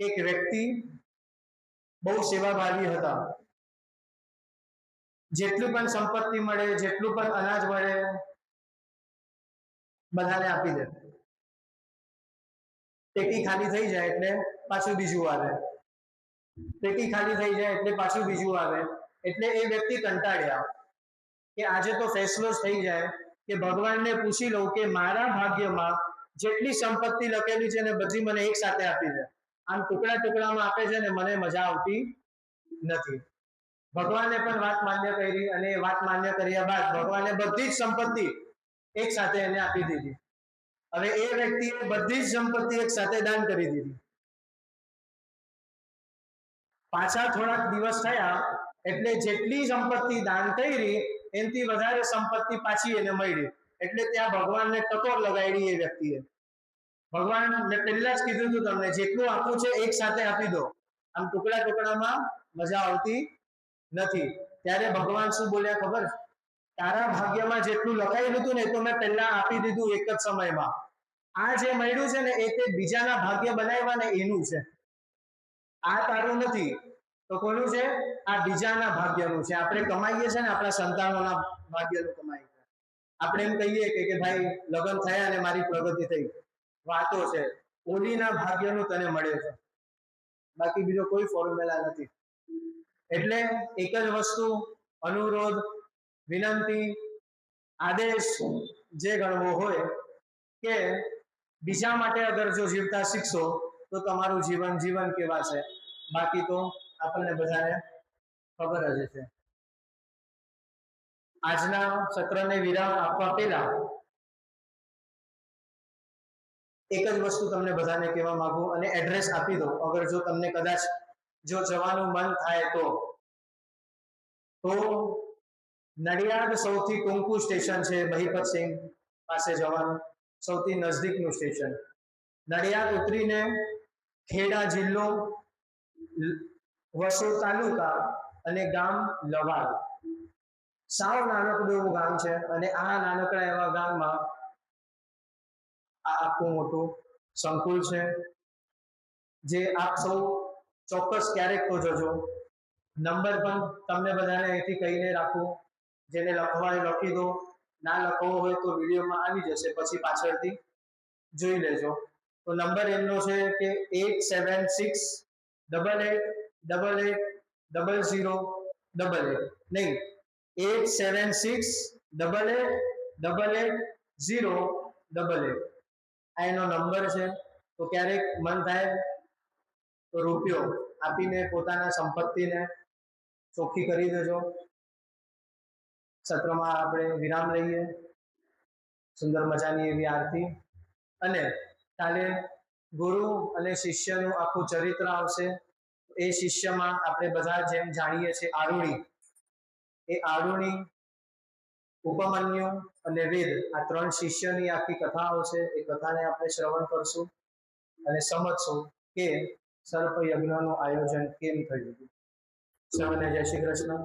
એક વ્યક્તિ બહુ સેવાભાવી હતા. જેટલું પણ સંપત્તિ મળે, જેટલું પણ અનાજ મળે, બધાને આપી દે. પેટી ખાલી થઈ જાય એટલે પાછું બીજું આવે, પેટી ખાલી થઈ જાય એટલે પાછું બીજું આવે. એટલે એ વ્યક્તિ કંટાળ્યા કે આજે તો ફેસલો જ થઈ જાય કે ભગવાનને પૂછી લઉં કે મારા ભાગ્યમાં જેટલી સંપત્તિ લખેલી છે ને બધી મને એક સાથે આપી દે. આમ ટુકડા ટુકડામાં આપે છે ને મને મજા આવતી નથી. ભગવાને પણ વાત માન્ય કરી, અને એ વાત માન્ય કર્યા બાદ ભગવાને બધી જ સંપત્તિ એક સાથે એને આપી દીધી. હવે એ વ્યક્તિએ બધી જ સંપત્તિ એક સાથે દાન કરી દીધી. પાછા થોડાક દિવસ થયા એટલે જેટલી સંપત્તિ દાન કરી એનાથી વધારે સંપત્તિ પાછી એને મળી. એટલે ત્યાં ભગવાનને ટકોર લગાડી એ વ્યક્તિએ. ભગવાન, મેં પહેલા જ કીધું હતું તમને, જેટલું આપવું છે એક સાથે આપી દો, આમ ટુકડા ટુકડામાં મજા આવતી નથી. ત્યારે ભગવાન શું બોલ્યા ખબર? તારા ભાગ્યમાં જેટલું લખાયેલું હતું ને એ તો મેં પહેલા આપી દીધું એક જ સમયમાં. આ જે મળ્યું છે ને એ તે બીજાના ભાગ્ય બનાવ્યા ને એનું છે, આ તારું નથી. તો કોનું છે? આ બીજાના ભાગ્યનું છે. આપણે કમાઈએ છે ને આપણા સંતાનોના ભાગ્યનું કમાઈએ છે. આપણે એમ કહીએ કે ભાઈ લગ્ન થયા અને મારી પ્રગતિ થઈ, વાતો છે. ઓલીના ભાગ્યનું તને મળે છે, બાકી બીજો કોઈ ફોર્મ્યુલા નથી. એટલે એક જ વસ્તુ, અનુરોધ, વિનંતી, આદેશ જે ગણવો હોય કે બીજા માટે અગર જો જીવતા શીખશો તો તમારું જીવન જીવન કહેવાશે. બાકી તો આપણને બધાને ખબર જ છે. આજના સત્રને વિરામ આપવા પહેલા એક જ વસ્તુ તમને બધાને કહેવા માંગુ અને એડ્રેસ આપી દો. અગર જો તમને કદાચ જો જવાનું મન થાય તો નડિયાદ સૌથી ટૂંકું સ્ટેશન છે મહીપતસિંહ પાસે જવાનું, સૌથી નજદીકનું સ્ટેશન. નડિયાદ ઉતરીને ખેડા જિલ્લો, વસોડ તાલુકા અને ગામ લવાડ, સાવ નાનકડું એવું ગામ છે અને આ નાનકડા એવા ગામમાં આ આખું મોટું સંકુલ છે, જે આપ સૌ ચોક્કસ ક્યારેક તો જજો. નંબર પણ તમને બધાને અહીંથી કહીને રાખું, જેને લખવા હોય લખી દો, ના લખવો હોય તો વિડીયોમાં આવી જશે, પછી પાછળથી જોઈ લેજો. તો નંબર એમનો છે કે 8768880088, નહીં 8768880088, આ એનો નંબર છે. તો ક્યારેક મન થાય તો રૂપિયો આપીને પોતાના સંપત્તિને ચોખ્ખી કરી દેજો. સત્રમાં આપણે વિરામ લઈએ, સુંદર મજાની એવી આરતી, અને કાલે ગુરુ અને શિષ્યનું આખું ચરિત્ર આવશે. એ શિષ્યમાં આપણે બધા જેમ જાણીએ છીએ આરુણી, એ આરુણી, ઉપમન્યુ અને વેદ, આ ત્રણ શિષ્યની આખી કથા આવશે. એ કથાને આપણે શ્રવણ કરશું અને સમજશું કે સર્પ યજ્ઞનું આયોજન કેમ થયું. સર્વને જય શ્રી કૃષ્ણ.